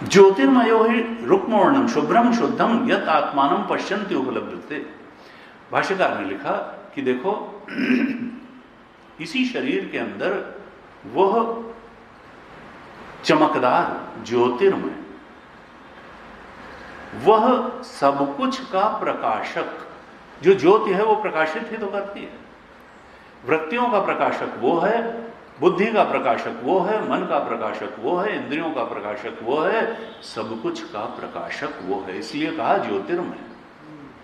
ज्योतिर्मयो ही रुक्मवर्णम शुभ्रम शुद्धम यत आत्मानम पश्यन्ति उपलब्धते। भाष्यकार ने लिखा कि देखो, इसी शरीर के अंदर वह चमकदार ज्योतिर्मय, वह सब कुछ का प्रकाशक, जो ज्योति है वो प्रकाशित ही तो करती है, वृत्तियों का प्रकाशक वो है, बुद्धि का प्रकाशक वो है, मन का प्रकाशक वो है, इंद्रियों का प्रकाशक वो है, सब कुछ का प्रकाशक वो है। इसलिए कहा ज्योतिर्मय।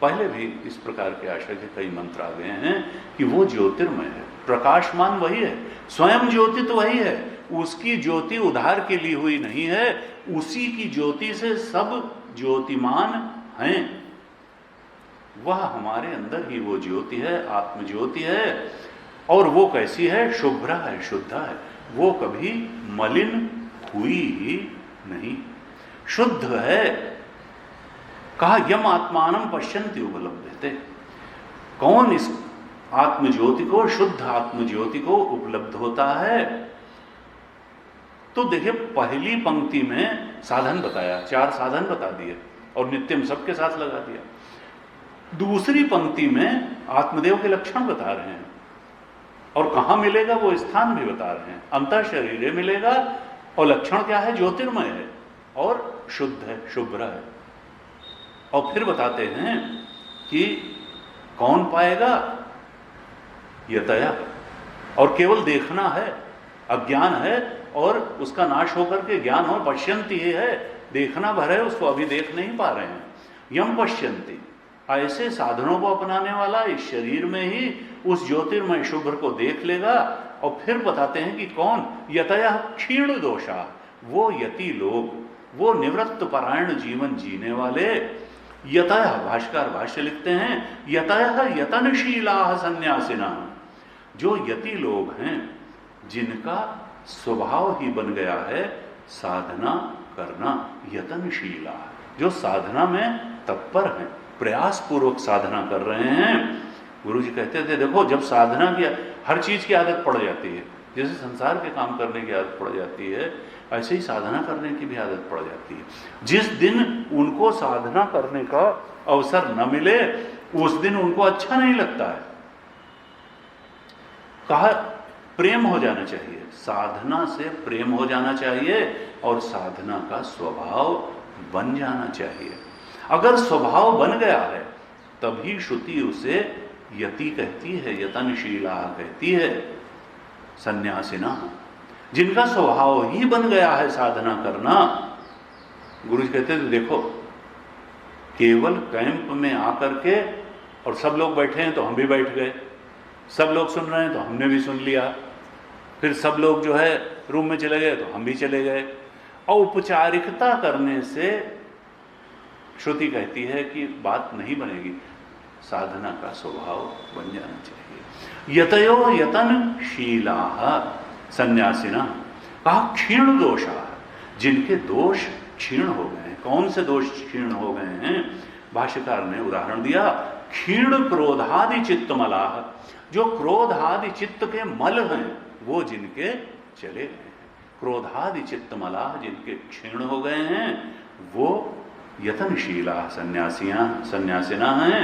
पहले भी इस प्रकार के आशय के कई मंत्र आ गए हैं कि वो ज्योतिर्मय है, प्रकाशमान वही है, स्वयं ज्योति तो वही है, उसकी ज्योति उधार के लिए हुई नहीं है, उसी की ज्योति से सब ज्योतिमान हैं। वह हमारे अंदर ही वो ज्योति है, आत्म ज्योति है। और वो कैसी है? शुभ्र है, शुद्ध है, वो कभी मलिन हुई ही नहीं, शुद्ध है। कहा यम आत्मानं पश्यन्ति उपलब्धते। कौन इस आत्मज्योति को, शुद्ध आत्मज्योति को उपलब्ध होता है? तो देखिए, पहली पंक्ति में साधन बताया, 4 साधन बता दिए और नित्यम सबके साथ लगा दिया। दूसरी पंक्ति में आत्मदेव के लक्षण बता रहे हैं और कहां मिलेगा वो स्थान भी बता रहे हैं। अंतः शरीरे मिलेगा और लक्षण क्या है? ज्योतिर्मय है और शुद्ध है, शुभ्र है। और फिर बताते हैं कि कौन पाएगा? यतया, और केवल देखना है, अज्ञान है और उसका नाश होकर के ज्ञान और पश्यन्ति है, देखना भर है, उसको अभी देख नहीं पा रहे हैं। यम पश्यन्ति, ऐसे साधनों को अपनाने वाला इस शरीर में ही उस ज्योतिर्मय शुभ्र को देख लेगा। और फिर बताते हैं कि कौन? यतया क्षीण दोषा, वो यति लोग, वो निवृत्त परायण जीवन जीने वाले। यतः, भाष्यकार भाष्य लिखते हैं, यतः यतनशीला सन्यासिना, जो यति लोग हैं जिनका स्वभाव ही बन गया है साधना करना, यतनशीला, जो साधना में तत्पर हैं, प्रयास पूर्वक साधना कर रहे हैं। गुरु जी कहते थे, देखो जब साधना की हर चीज की आदत पड़ जाती है, जैसे संसार के काम करने की आदत पड़ जाती है, ऐसे ही साधना करने की भी आदत पड़ जाती है। जिस दिन उनको साधना करने का अवसर न मिले उस दिन उनको अच्छा नहीं लगता है। कहा प्रेम हो जाना चाहिए, साधना से प्रेम हो जाना चाहिए और साधना का स्वभाव बन जाना चाहिए। अगर स्वभाव बन गया है तभी श्रुति उसे यति कहती है, यतनशीला कहती है। सन्यासिना, जिनका स्वभाव ही बन गया है साधना करना। गुरु जी कहते थे, देखो केवल कैंप में आकर के और सब लोग बैठे हैं तो हम भी बैठ गए, सब लोग सुन रहे हैं तो हमने भी सुन लिया, फिर सब लोग जो है रूम में चले गए तो हम भी चले गए। औपचारिकता करने से श्रुति कहती है कि बात नहीं बनेगी, साधना का स्वभाव बन जाना चाहिए। यतयो यतनशीला सन्यासिना, कहा क्षीण दोषा, जिनके दोष क्षीण हो गए हैं। कौन से दोष क्षीण हो गए हैं? भाष्यकार ने उदाहरण दिया, क्षीण क्रोधादि चित्तमलाह, जो क्रोध आदि चित्त के मल हैं वो जिनके चले गए हैं, क्रोधादि चित्तमलाह जिनके क्षीण हो गए हैं, वो यतनशीला सन्यासिना हैं।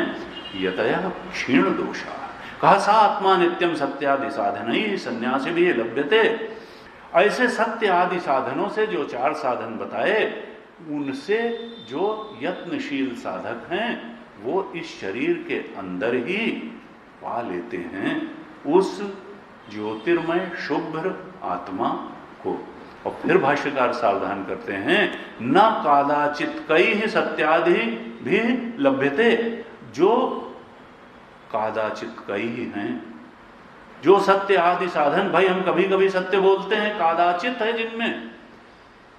यतया क्षीण दोषा, कहा सा आत्मा नित्यम सत्यादि साधन ही सन्यासी भी लभ्यते। ऐसे सत्य आदि साधनों से, जो 4 साधन बताए, उनसे जो यत्नशील साधक हैं वो इस शरीर के अंदर ही पा लेते हैं उस ज्योतिर्मय शुभ्र आत्मा को। और फिर भाष्यकार सावधान करते हैं, न कादाचित कई सत्यादि भी लभ्यते, जो कादाचित कई हैं, जो सत्य आदि साधन, भाई हम कभी कभी सत्य बोलते हैं, कादाचित है जिनमें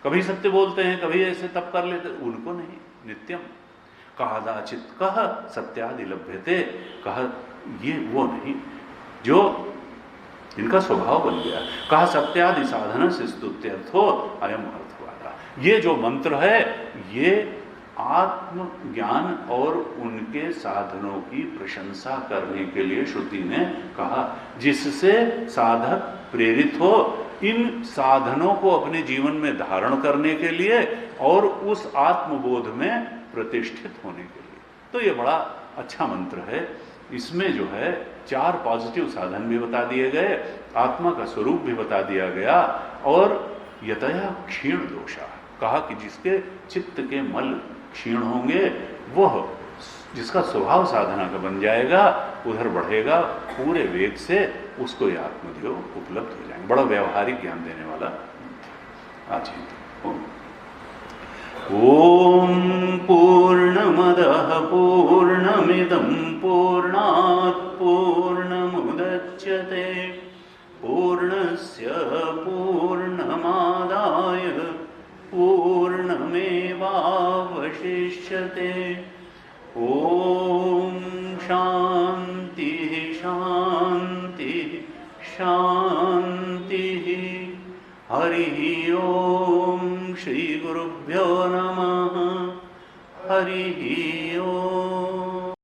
कभी सत्य बोलते हैं, कभी ऐसे तप कर लेते, उनको नहीं, नित्यम कादाचित कह सत्यादि लभ्यते, कहा ये वो नहीं जो इनका स्वभाव बन गया। कहा सत्यादि साधन से स्तुत्यर्थो अयम अर्थवादा। ये जो मंत्र है ये आत्मज्ञान और उनके साधनों की प्रशंसा करने के लिए श्रुति ने कहा, जिससे साधक प्रेरित हो इन साधनों को अपने जीवन में धारण करने के लिए और उस आत्मबोध में प्रतिष्ठित होने के लिए। तो ये बड़ा अच्छा मंत्र है। इसमें जो है 4 पॉजिटिव साधन भी बता दिए गए, आत्मा का स्वरूप भी बता दिया गया, और यतया क्षीण दोषा, कहा कि जिसके चित्त के मल क्षीण होंगे वह जिसका स्वभाव साधना का बन जाएगा उधर बढ़ेगा, पूरे वेग से उसको ये आत्मयोग उपलब्ध हो जाएंगे। बड़ा व्यवहारिक ज्ञान देने वाला आज ही। ओम पूर्णमदः पूर्णमिदं पूर्णात् पूर्णमुदच्यते पूर्णस्य पूर्णमादाय पूर्णमेवावशिष्यते। ओम शांति शांति शांति। हरि ओम श्री गुरुभ्यो नमः। हरि ओम।